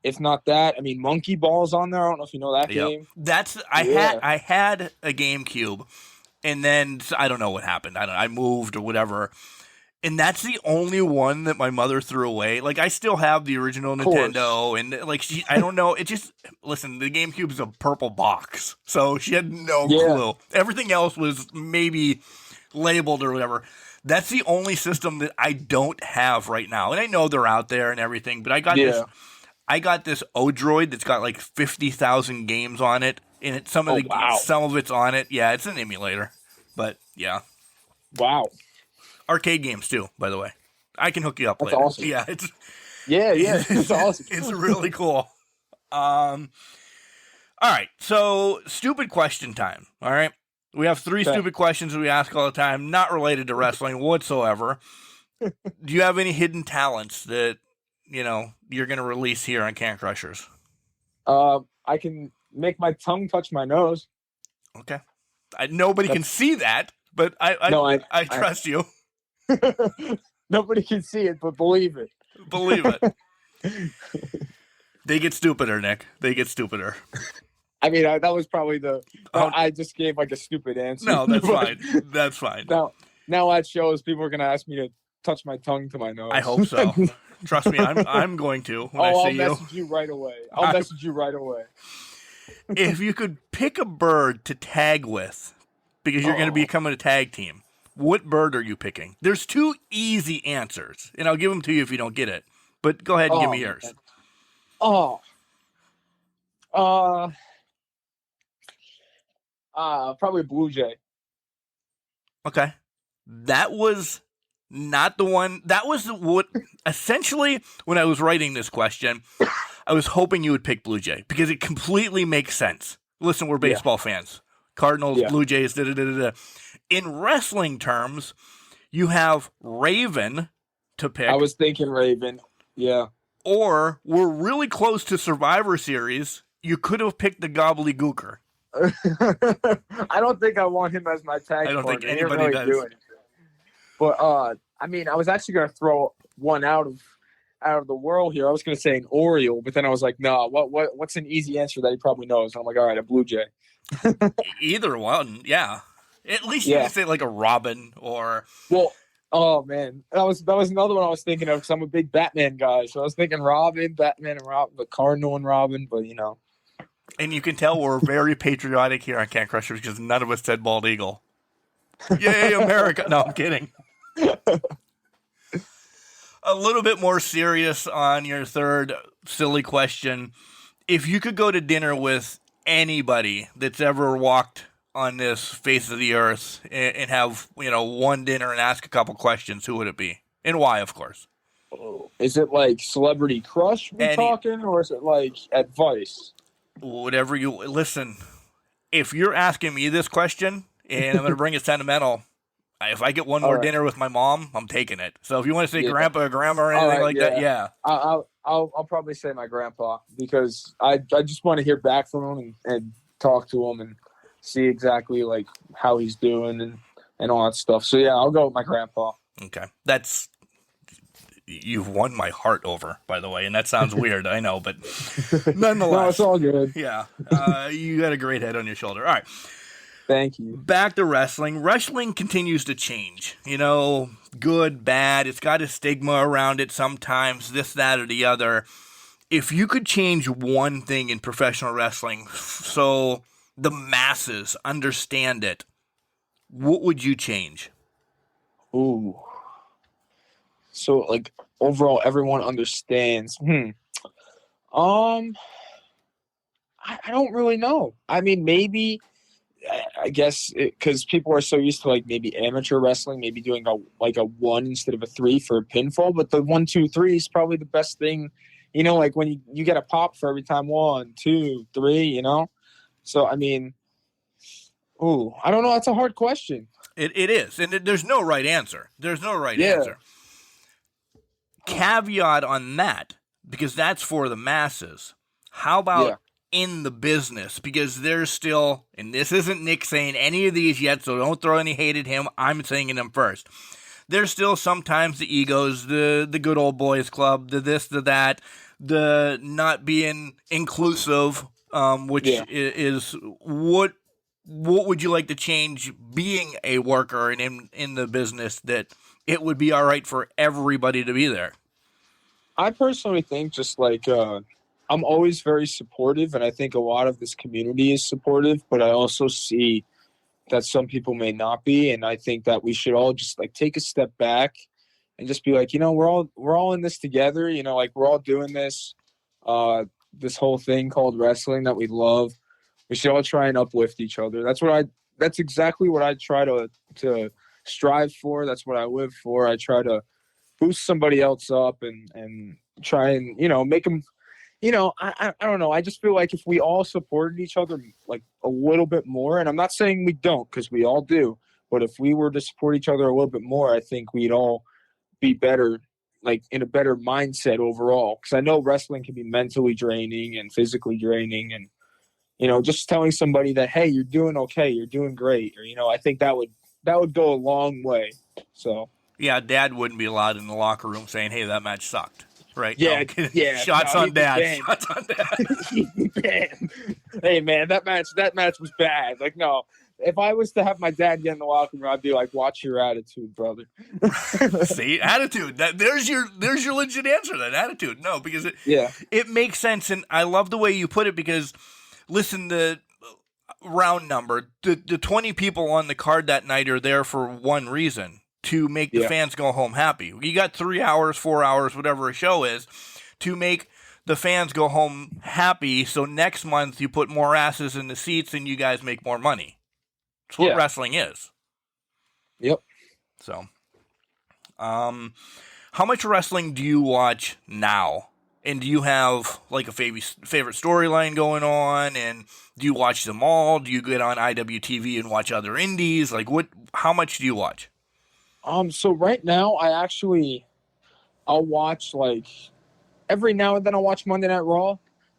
If not that, I mean, Monkey Ball's on there. I don't know if you know that game. I had a GameCube, and then I don't know what happened. I moved or whatever. And that's the only one that my mother threw away. Like, I still have the original Nintendo, and like, I don't know. It just, listen, the GameCube is a purple box, so she had no clue. Everything else was maybe labeled or whatever. That's the only system that I don't have right now. And I know they're out there and everything, but I got this Odroid that's got like 50,000 games on it, and some of it's on it. Yeah, it's an emulator, but yeah. Wow. Arcade games too, by the way. I can hook you up later. Awesome. Yeah, it's awesome. It's really cool. All right, so stupid question time. All right, we have 3 stupid questions that we ask all the time, not related to wrestling whatsoever. Do you have any hidden talents that you're going to release here on Can Crushers? I can make my tongue touch my nose. Okay, nobody can see that, but I trust you. Nobody can see it, but believe it. Believe it. They get stupider, Nick. They get stupider. I mean, that was probably I just gave like a stupid answer. No, that's fine. That's fine. Now that shows people are going to ask me to touch my tongue to my nose. I hope so. Trust me, I'm going to when I see you. I'll message you right away. I'll message you right away. If you could pick a bird to tag with, because you're going to be becoming a tag team, what bird are you picking? There's 2 easy answers, and I'll give them to you if you don't get it. But go ahead and give me yours. Man. Probably a Blue Jay. Okay. That was not the one. That was what, essentially, when I was writing this question, I was hoping you would pick Blue Jay because it completely makes sense. Listen, we're baseball fans. Cardinals, Blue Jays, da-da-da-da-da. In wrestling terms, you have Raven to pick. I was thinking Raven. Yeah. Or we're really close to Survivor Series. You could have picked the Gobbledygooker. I don't think I want him as my tag partner. I don't think anybody does. But I mean, I was actually going to throw one out of the world here. I was going to say an Oriole, but then I was like, no, what's an easy answer that he probably knows? And I'm like, all right, a Blue Jay. Either one, yeah. At least you can say like a Robin or. Well, oh man, that was another one I was thinking of because I'm a big Batman guy. So I was thinking Robin, Batman, and Robin, but Cardinal and Robin, but you know. And you can tell we're very patriotic here on Can Crushers because none of us said bald eagle. Yay, America! No, I'm kidding. A little bit more serious on your third silly question. If you could go to dinner with anybody that's ever walked on this face of the earth and have, one dinner and ask a couple questions, who would it be? And why, of course. Is it like celebrity crush we're talking, or is it like advice? Whatever you listen. If you're asking me this question, and I'm going to bring it sentimental, if I get one more dinner with my mom, I'm taking it. So if you want to say grandpa or grandma or anything that, yeah. I'll probably say my grandpa because I just want to hear back from him and talk to him and see exactly like how he's doing and all that stuff. So yeah, I'll go with my grandpa. Okay. You've won my heart over, by the way, and that sounds weird, I know, but nonetheless. No, it's all good. Yeah. You got a great head on your shoulder. All right. Thank you. Back to wrestling. Wrestling continues to change. Good, bad. It's got a stigma around it sometimes, this, that, or the other. If you could change one thing in professional wrestling so the masses understand it, what would you change? Ooh. So, like, overall, everyone understands. I don't really know. I mean, maybe, I guess, because people are so used to, like, maybe amateur wrestling, maybe doing a 1 instead of a 3 for a pinfall, but the 1, 2, 3 is probably the best thing, like when you get a pop for every time 1, 2, 3, So, I mean, I don't know. That's a hard question. It is, and there's no right answer. There's no right answer. Caveat on that, because that's for the masses. How about in the business? Because there's still, and this isn't Nick saying any of these yet, so don't throw any hate at him. I'm saying them first. There's still sometimes the egos, the good old boys club, the this, the that, the not being inclusive, which is what would you like to change being a worker and in the business that it would be all right for everybody to be there? I personally think just like I'm always very supportive, and I think a lot of this community is supportive, but I also see that some people may not be, and I think that we should all just like take a step back and just be like, we're all in this together, like we're all doing this this whole thing called wrestling that we love. We should all try and uplift each other. That's exactly what I try to strive for. That's what I live for. I try to boost somebody else up and try and, make them, I don't know. I just feel like if we all supported each other like a little bit more, and I'm not saying we don't because we all do, but if we were to support each other a little bit more, I think we'd all be better, like in a better mindset overall. Because I know wrestling can be mentally draining and physically draining, and just telling somebody that, hey, you're doing okay, you're doing great, or I think that would go a long way. So yeah, Dad wouldn't be allowed in the locker room saying, hey, that match sucked. Right? Yeah, no, Shots on Dad. Shots on Dad. Hey man, that match was bad. Like, no. If I was to have my dad get in the locker room, I'd be like, watch your attitude, brother. See, attitude. There's your legit answer, that attitude. No, because it makes sense, and I love the way you put it because listen, the round number, the 20 people on the card that night are there for one reason, to make the fans go home happy. You got 3 hours, 4 hours, whatever a show is, to make the fans go home happy, so next month you put more asses in the seats and you guys make more money. That's what wrestling is. Yep. So, how much wrestling do you watch now? And do you have like a favorite storyline going on? And do you watch them all? Do you get on IWTV and watch other indies? Like how much do you watch? So right now I'll watch like every now and then I'll watch Monday Night Raw.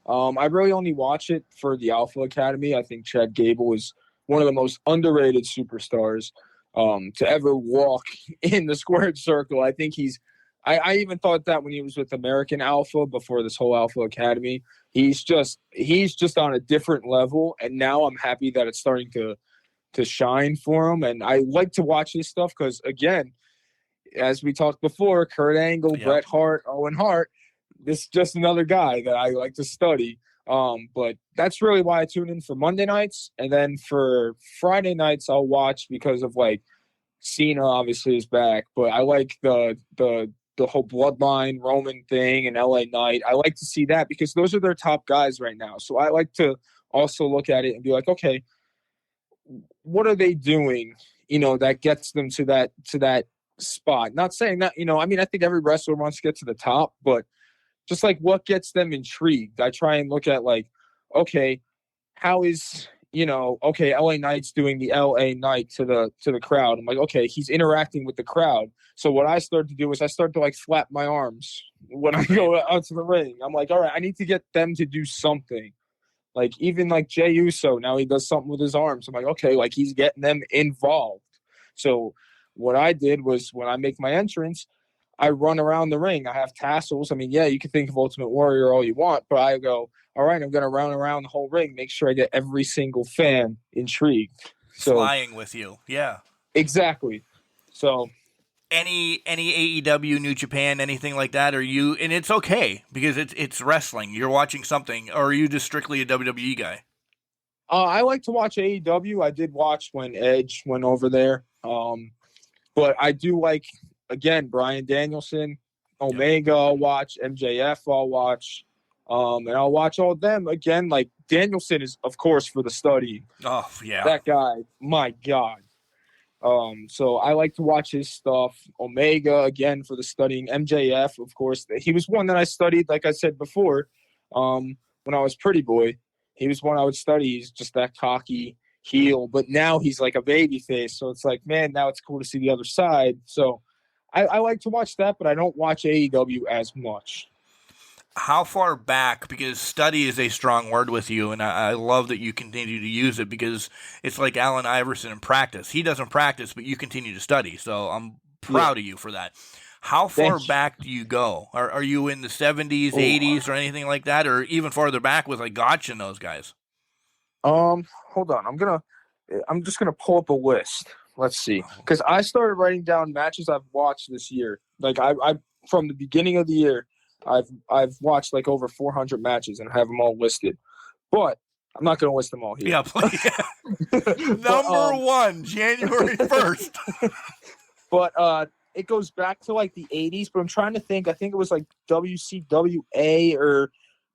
I really only watch it for the Alpha Academy. I think Chad Gable is one of the most underrated superstars to ever walk in the squared circle. I think I even thought that when he was with American Alpha before this whole Alpha Academy. He's just on a different level, and now I'm happy that it's starting to shine for him. And I like to watch his stuff because, again, as we talked before, Kurt Angle, Bret Hart, Owen Hart, this is just another guy that I like to study. But that's really why I tune in for Monday nights. And then for Friday nights, I'll watch because of like Cena obviously is back, but I like the whole Bloodline Roman thing and LA Knight. I like to see that because those are their top guys right now. So I like to also look at it and be like, okay, what are they doing, that gets them to that spot? Not saying that, I mean, I think every wrestler wants to get to the top, but just like what gets them intrigued. I try and look at like, okay, how is, okay, LA Knight's doing the LA Knight to the crowd. I'm like, okay, he's interacting with the crowd. So what I start to do is I start to like flap my arms when I go out to the ring. I'm like, all right, I need to get them to do something. Like even like Jey Uso, now he does something with his arms. I'm like, okay, like he's getting them involved. So what I did was when I make my entrance, I run around the ring. I have tassels. I mean, yeah, you can think of Ultimate Warrior all you want, but I go, all right, I'm going to run around the whole ring, make sure I get every single fan intrigued. So, flying with you. Yeah. Exactly. So any AEW, New Japan, anything like that? And it's okay because it's wrestling. You're watching something, or are you just strictly a WWE guy? I like to watch AEW. I did watch when Edge went over there. But I do like, again, Bryan Danielson, Omega, I'll watch, MJF, I'll watch, and I'll watch all of them. Again, like Danielson is, of course, for the study. Oh, yeah. That guy, my God. So I like to watch his stuff. Omega, again, for the studying. MJF, of course. He was one that I studied, like I said before, when I was Pretty Boy. He was one I would study. He's just that cocky heel, but now he's like a baby face. So it's like, man, now it's cool to see the other side. So I like to watch that, but I don't watch AEW as much. How far back, because study is a strong word with you, and I love that you continue to use it because it's like Allen Iverson in practice. He doesn't practice, but you continue to study, so I'm proud of you for that. How far back do you go? Are you in the 70s, 80s, or anything like that, or even farther back with like Gotch and those guys? Hold on. I'm just gonna pull up a list. Let's see, because I started writing down matches I've watched this year. Like I from the beginning of the year, I've watched like over 400 matches and have them all listed. But I'm not gonna list them all here. Yeah, please. Number one, January 1st. But it goes back to like the 80s. But I'm trying to think. I think it was like WCWA or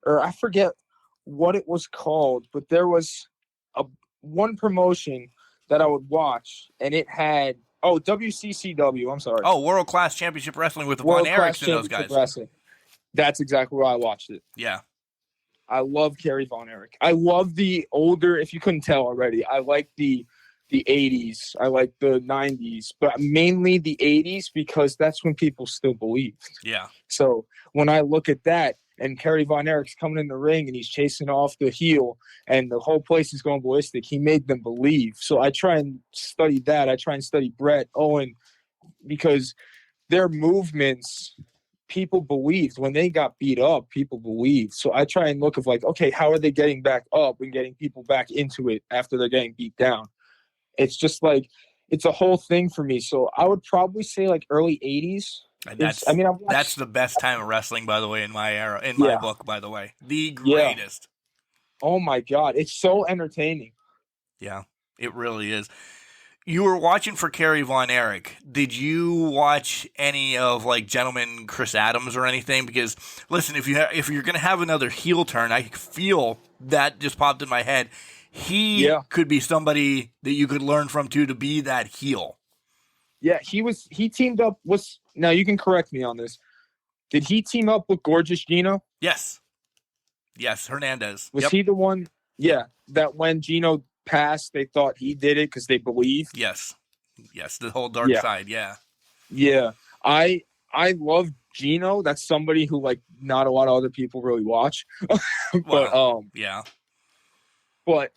I forget what it was called. But there was one promotion that I would watch, and it had WCCW. I'm sorry. Oh, World Class Championship Wrestling with Von Erich and those guys. Wrestling. That's exactly where I watched it. Yeah. I love Kerry Von Erich. I love the older, if you couldn't tell already, I like the 80s. I like the 90s, but mainly the 80s because that's when people still believed. Yeah. So when I look at that, and Kerry Von Erich's coming in the ring and he's chasing off the heel and the whole place is going ballistic, he made them believe. So I try and study that. I try and study Bret, Owen, because their movements, people believed. When they got beat up, people believed. So I try and look of like, okay, how are they getting back up and getting people back into it after they're getting beat down? It's just like, it's a whole thing for me. So I would probably say like early 80s. That's the best time of wrestling, by the way, in my era, in my book, by the way. The greatest. Yeah. Oh, my God. It's so entertaining. Yeah, it really is. You were watching for Kerry Von Erich. Did you watch any of like Gentleman Chris Adams or anything? Because listen, if you're gonna have another heel turn, I feel that just popped in my head. He could be somebody that you could learn from too to be that heel. Yeah, he teamed up. Now you can correct me on this. Did he team up with Gorgeous Gino? Yes, Hernandez. Was he the one? Yeah, that when Gino passed, they thought he did it because they believed. Yes, the whole dark side. Yeah. I love Gino. That's somebody who like not a lot of other people really watch. But But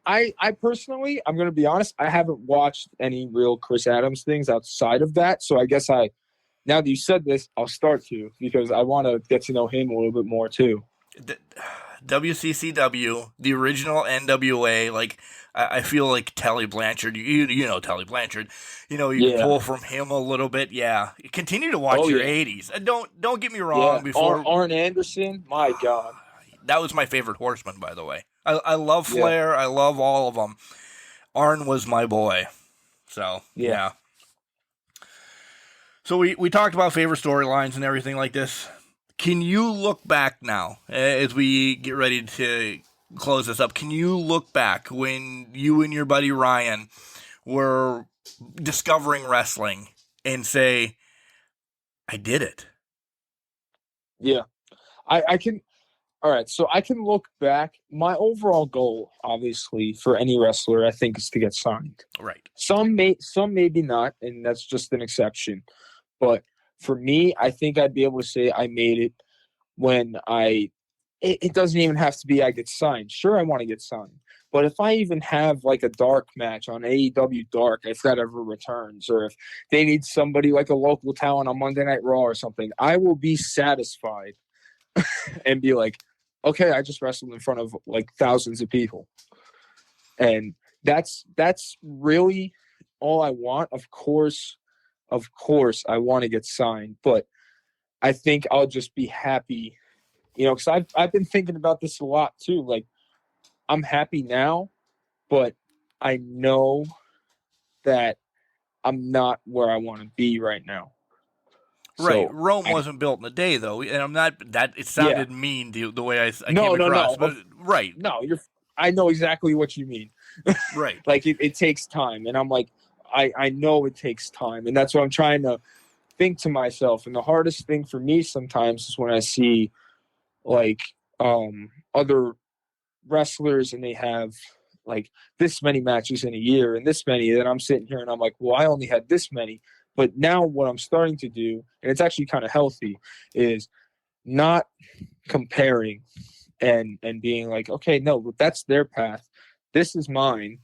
I personally, I'm gonna be honest, I haven't watched any real Chris Adams things outside of that. So I guess now that you said this, I'll start to, because I want to get to know him a little bit more too. WCCW, the original NWA, like I feel like Tully Blanchard. You know Tully Blanchard. You can pull from him a little bit. Yeah, continue to watch your 80s. Don't get me wrong. Yeah. Before Arn Anderson, my God, that was my favorite Horseman, by the way. I love Flair. I love all of them. Arn was my boy. So yeah. So we talked about favorite storylines and everything like this. Can you look back now, as we get ready to close this up, can you look back when you and your buddy Ryan were discovering wrestling and say, I did it? Yeah. I can. All right, so I can look back. My overall goal, obviously, for any wrestler, I think, is to get signed. Right. Some maybe not, and that's just an exception. But for me, I think I'd be able to say I made it when it doesn't even have to be I get signed. Sure, I want to get signed. But if I even have like a dark match on AEW Dark, if that ever returns, or if they need somebody like a local talent on Monday Night Raw or something, I will be satisfied and be like, okay, I just wrestled in front of like thousands of people. And that's really all I want. Of course, I want to get signed, but I think I'll just be happy, because I've been thinking about this a lot too. Like, I'm happy now, but I know that I'm not where I want to be right now. Right. So, Rome wasn't built in a day, though, and I'm not. That it sounded mean the way I came across. But right. No, I know exactly what you mean. Right. Like it takes time, and I'm like, I know it takes time, and that's what I'm trying to think to myself. And the hardest thing for me sometimes is when I see like other wrestlers and they have like this many matches in a year and this many, and I'm sitting here and I'm like, well, I only had this many. But now what I'm starting to do, and it's actually kind of healthy, is not comparing and being like, okay, no, that's their path. This is mine.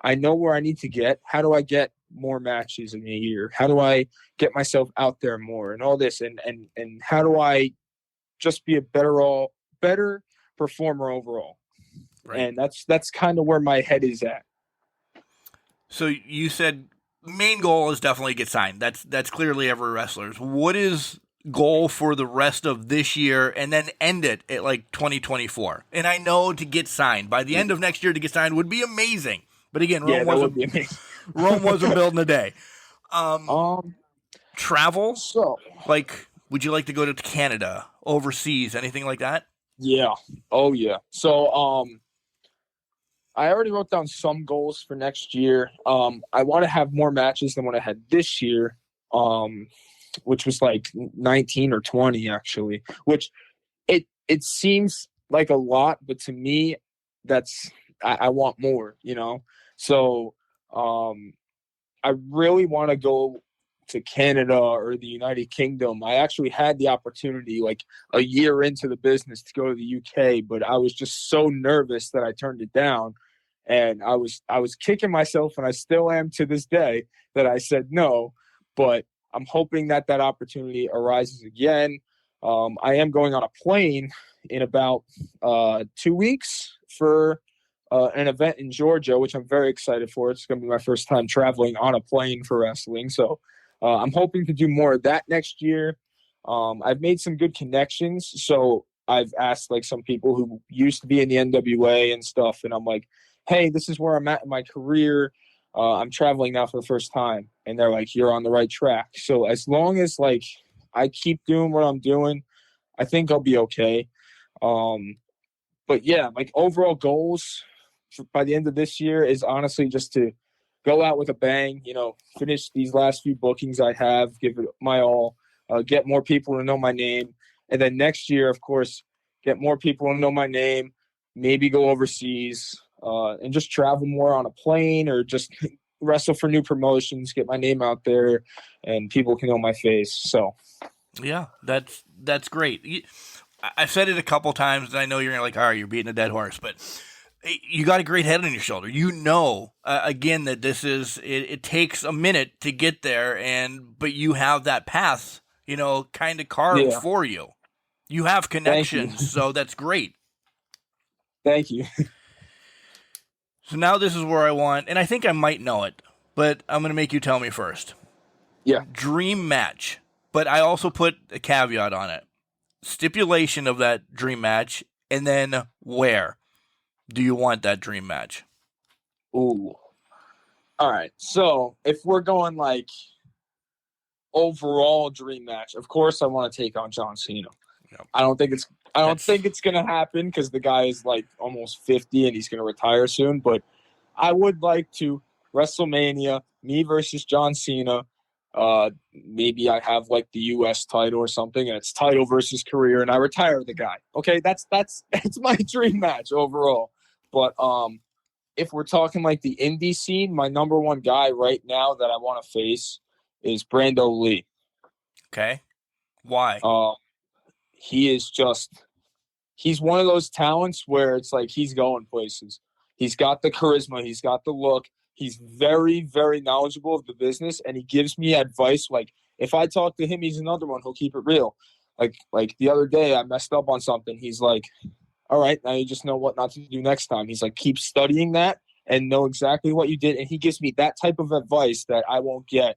I know where I need to get. How do I get more matches in a year? How do I get myself out there more and all this? And how do I just be a better performer overall? Right. And that's kind of where my head is at. So you said main goal is definitely get signed. That's clearly every wrestler's. What is goal for the rest of this year and then end it at like 2024? And I know to get signed by the end of next year to get signed would be amazing. But again, Rome wasn't built in a day. Travel? So, like, would you like to go to Canada, overseas, anything like that? Yeah. Oh yeah. So I already wrote down some goals for next year. I want to have more matches than what I had this year, which was like 19 or 20 actually, which it seems like a lot, but to me, I want more, So I really want to go to Canada or the United Kingdom. I actually had the opportunity like a year into the business to go to the UK, but I was just so nervous that I turned it down. And I was kicking myself, and I still am to this day, that I said no, but I'm hoping that opportunity arises again. I am going on a plane in about 2 weeks for an event in Georgia, which I'm very excited for. It's going to be my first time traveling on a plane for wrestling. So I'm hoping to do more of that next year. I've made some good connections. So I've asked like some people who used to be in the NWA and stuff, and I'm like, hey, this is where I'm at in my career. I'm traveling now for the first time, and they're like, you're on the right track. So as long as like I keep doing what I'm doing, I think I'll be okay. But yeah, like overall goals by the end of this year is honestly just to go out with a bang, finish these last few bookings I have, give it my all, get more people to know my name. And then next year, of course, get more people to know my name, maybe go overseas, and just travel more on a plane or just wrestle for new promotions, get my name out there, and people can know my face. So, yeah, that's great. I've said it a couple times, and I know you're like, all right, you're beating a dead horse, but you got a great head on your shoulder. Again, that this is it takes a minute to get there, but you have that path, kind of carved for you. You have connections, so that's great. Thank you. So now this is where I want, and I think I might know it, but I'm going to make you tell me first. Yeah. Dream match, but I also put a caveat on it. Stipulation of that dream match, and then where do you want that dream match? Ooh. All right. So if we're going like overall dream match, of course I want to take on John Cena. Yep. I don't think it's gonna happen because the guy is like almost 50 and he's gonna retire soon. But I would like to WrestleMania, me versus John Cena. Maybe I have like the U.S. title or something, and it's title versus career, and I retire the guy. Okay, that's my dream match overall. But if we're talking like the indie scene, my number one guy right now that I want to face is Brando Lee. Okay, why? He's one of those talents where it's like he's going places. He's got the charisma. He's got the look. He's very, very knowledgeable of the business, and he gives me advice. Like, if I talk to him, he's another one. He'll keep it real. Like the other day, I messed up on something. He's like, all right, now you just know what not to do next time. He's like, keep studying that and know exactly what you did. And he gives me that type of advice that I won't get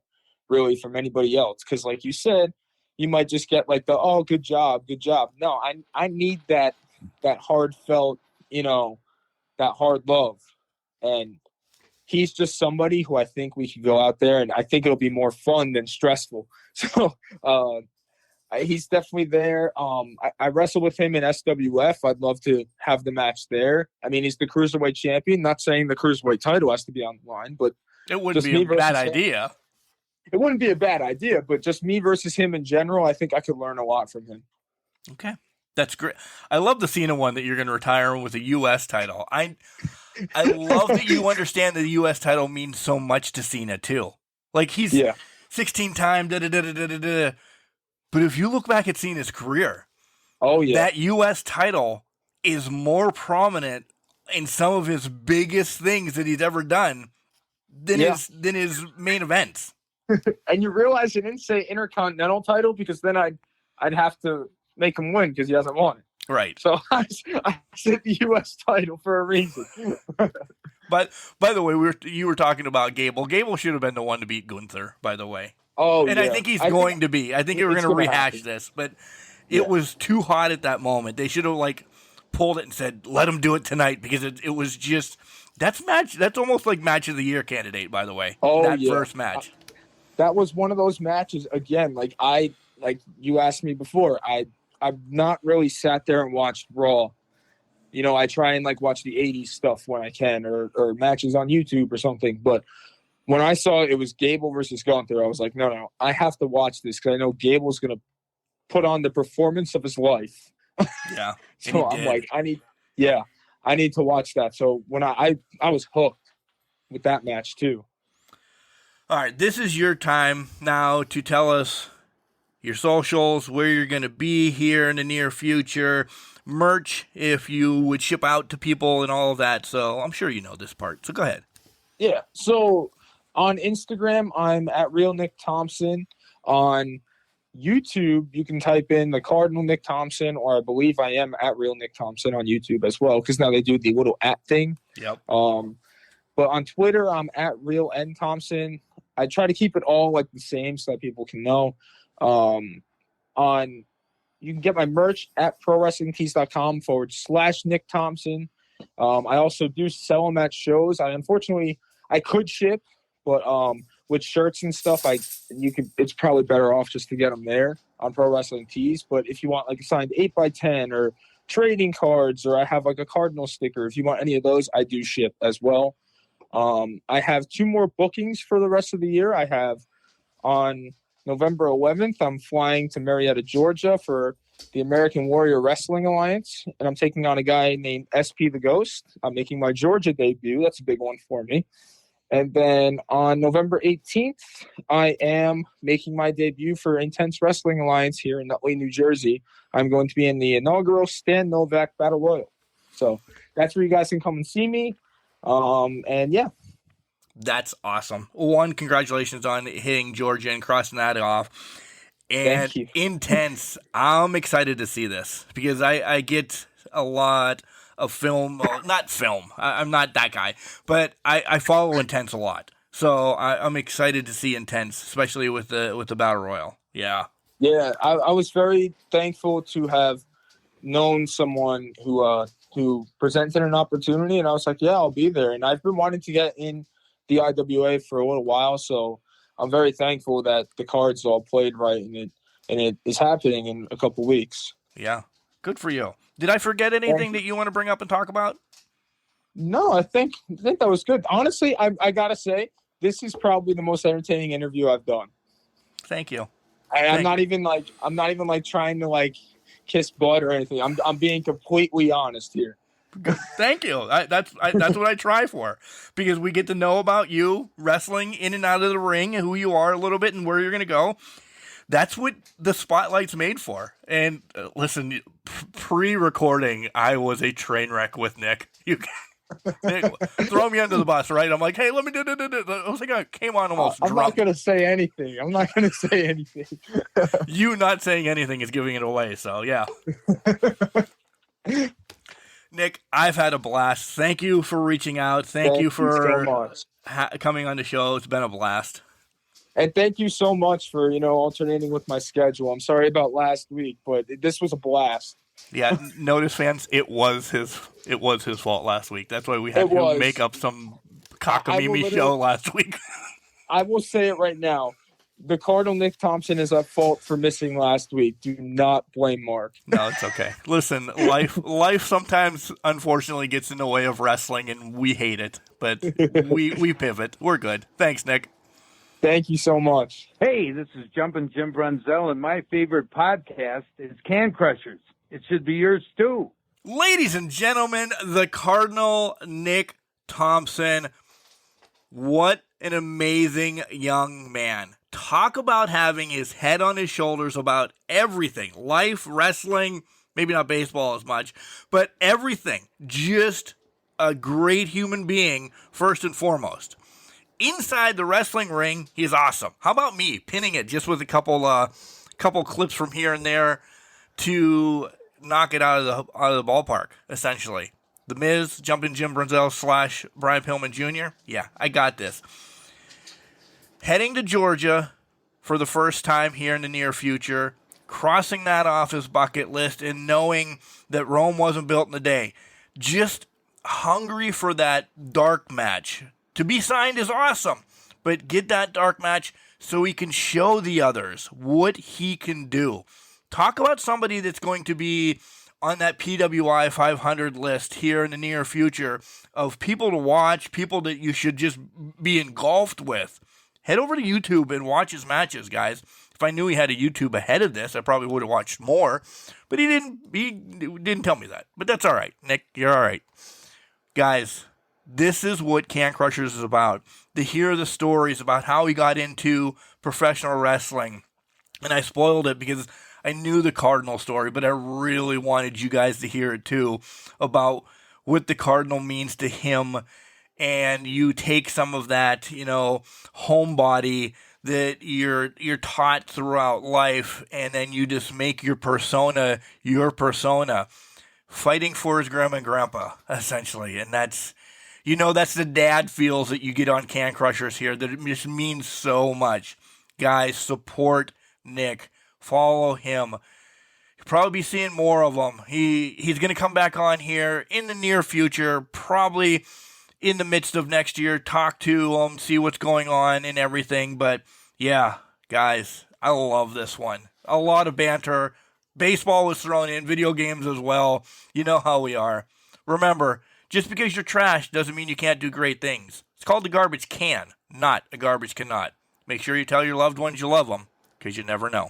really from anybody else. Because like you said, you might just get like oh, good job. No, I need that heartfelt, that hard love. And he's just somebody who I think we could go out there, and I think it'll be more fun than stressful. So he's definitely there. I wrestled with him in SWF. I'd love to have the match there. I mean, he's the Cruiserweight champion. Not saying the Cruiserweight title has to be on the line, but it wouldn't be a bad idea. It wouldn't be a bad idea, but just me versus him in general, I think I could learn a lot from him. Okay. That's great. I love the Cena one that you're going to retire with a U.S. title. I love that you understand that the U.S. title means so much to Cena, too. Like, he's 16-time, da-da-da-da-da-da. But if you look back at Cena's career, that U.S. title is more prominent in some of his biggest things that he's ever done than his main events. And you realize he didn't say Intercontinental title because then I'd have to make him win because he hasn't won it. Right. So I said the U.S. title for a reason. But by the way, you were talking about Gable. Gable should have been the one to beat Gunther, by the way. Oh, and I think he's going to be. I think we're going to rehash this, but it was too hot at that moment. They should have pulled it and said, "Let him do it tonight," because it was just that's almost like match of the year candidate. By the way, first match. That was one of those matches again. Like you asked me before, I've not really sat there and watched Raw. I try and watch the 80s stuff when I can or matches on YouTube or something. But when I saw it was Gable versus Gunther, I was like, no, I have to watch this because I know Gable's going to put on the performance of his life. Yeah. So I'm like, I need to watch that. So when I was hooked with that match too. All right, this is your time now to tell us your socials, where you're going to be here in the near future, merch, if you would ship out to people and all of that. So I'm sure you know this part. So go ahead. Yeah. So on Instagram, I'm at Real Nick Thompson. On YouTube, you can type in the Cardinal Nick Thompson, or I believe I am at Real Nick Thompson on YouTube as well, because now they do the little @ thing. Yep. But on Twitter, I'm at Real N Thompson. I try to keep it all the same so that people can know. You can get my merch at prowrestlingtees.com /Nick Thompson. I also do sell them at shows. I I could ship, but with shirts and stuff, it's probably better off just to get them there on Pro Wrestling Tees. But if you want like a signed 8x10 or trading cards, or I have like a Cardinal sticker, if you want any of those, I do ship as well. I have 2 more bookings for the rest of the year. I have on November 11th, I'm flying to Marietta, Georgia for the American Warrior Wrestling Alliance, and I'm taking on a guy named SP the Ghost. I'm making my Georgia debut. That's a big one for me. And then on November 18th, I am making my debut for Intense Wrestling Alliance here in Nutley, New Jersey. I'm going to be in the inaugural Stan Novak Battle Royal. So that's where you guys can come and see me. And yeah. That's awesome. One, congratulations on hitting Georgia and crossing that off. And Intense, I'm excited to see this because I get a lot of film, well, not film, I'm not that guy, but I follow Intense a lot. So I'm excited to see Intense, especially with the Battle Royal. Yeah. Yeah, I was very thankful to have known someone who presented an opportunity, and I was like, yeah, I'll be there. And I've been wanting to get in the IWA for a little while, so I'm very thankful that the cards all played right, and it is happening in a couple weeks. Yeah, good for you. Did I forget anything that you want to bring up and talk about? No, I think that was good. Honestly, I gotta say, this is probably the most entertaining interview I've done. Thank you. I'm not even trying to kiss butt or anything. I'm being completely honest here. Thank you. That's what I try for, because we get to know about you wrestling in and out of the ring, who you are a little bit, and where you're going to go. That's what the spotlight's made for. And listen, pre-recording, I was a train wreck with Nick. Nick, throw me under the bus, right? I'm like, hey, let me do. I was like, I came on almost drunk. I'm not going to say anything. You not saying anything is giving it away. So yeah. Nick, I've had a blast. Thank you for reaching out. Thank you for so much. Coming on the show. It's been a blast. And thank you so much for, alternating with my schedule. I'm sorry about last week, but this was a blast. Yeah, notice, fans, it was his fault last week. That's why we had to make up some cockamamie show last week. I will say it right now. The Cardinal Nick Thompson is at fault for missing last week. Do not blame Mark. No, it's okay. Listen, life sometimes unfortunately gets in the way of wrestling, and we hate it. But we pivot. We're good. Thanks, Nick. Thank you so much. Hey, this is Jumpin' Jim Brunzell, and my favorite podcast is Can Crushers. It should be yours too. Ladies and gentlemen, the Cardinal Nick Thompson. What an amazing young man. Talk about having his head on his shoulders about everything. Life, wrestling, maybe not baseball as much, but everything. Just a great human being, first and foremost. Inside the wrestling ring, he's awesome. How about me pinning it just with a couple clips from here and there to knock it out of the ballpark, essentially. The Miz, Jumpin' Jim Brunzell / Brian Pillman Jr. Yeah, I got this. Heading to Georgia for the first time here in the near future, crossing that off his bucket list and knowing that Rome wasn't built in a day. Just hungry for that dark match. To be signed is awesome, but get that dark match so he can show the others what he can do. Talk about somebody that's going to be on that PWI 500 list here in the near future of people to watch, people that you should just be engulfed with. Head over to YouTube and watch his matches, guys. If I knew he had a YouTube ahead of this, I probably would have watched more. But he didn't tell me that. But that's all right. Nick, you're all right. Guys, this is what Can Crushers is about. To hear the stories about how he got into professional wrestling. And I spoiled it because I knew the Cardinal story, but I really wanted you guys to hear it too, about what the Cardinal means to him. And you take some of that, homebody that you're taught throughout life, and then you just make your persona, fighting for his grandma and grandpa, essentially. And that's the dad feels that you get on Can Crushers here, that it just means so much. Guys, support Nick. Follow him. You'll probably be seeing more of him. He's going to come back on here in the near future, probably in the midst of next year, talk to them, see what's going on and everything. But yeah, guys, I love this one. A lot of banter. Baseball was thrown in, video games as well. You know how we are. Remember, just because you're trash doesn't mean you can't do great things. It's called the garbage can, not a garbage cannot. Make sure you tell your loved ones you love them, because you never know.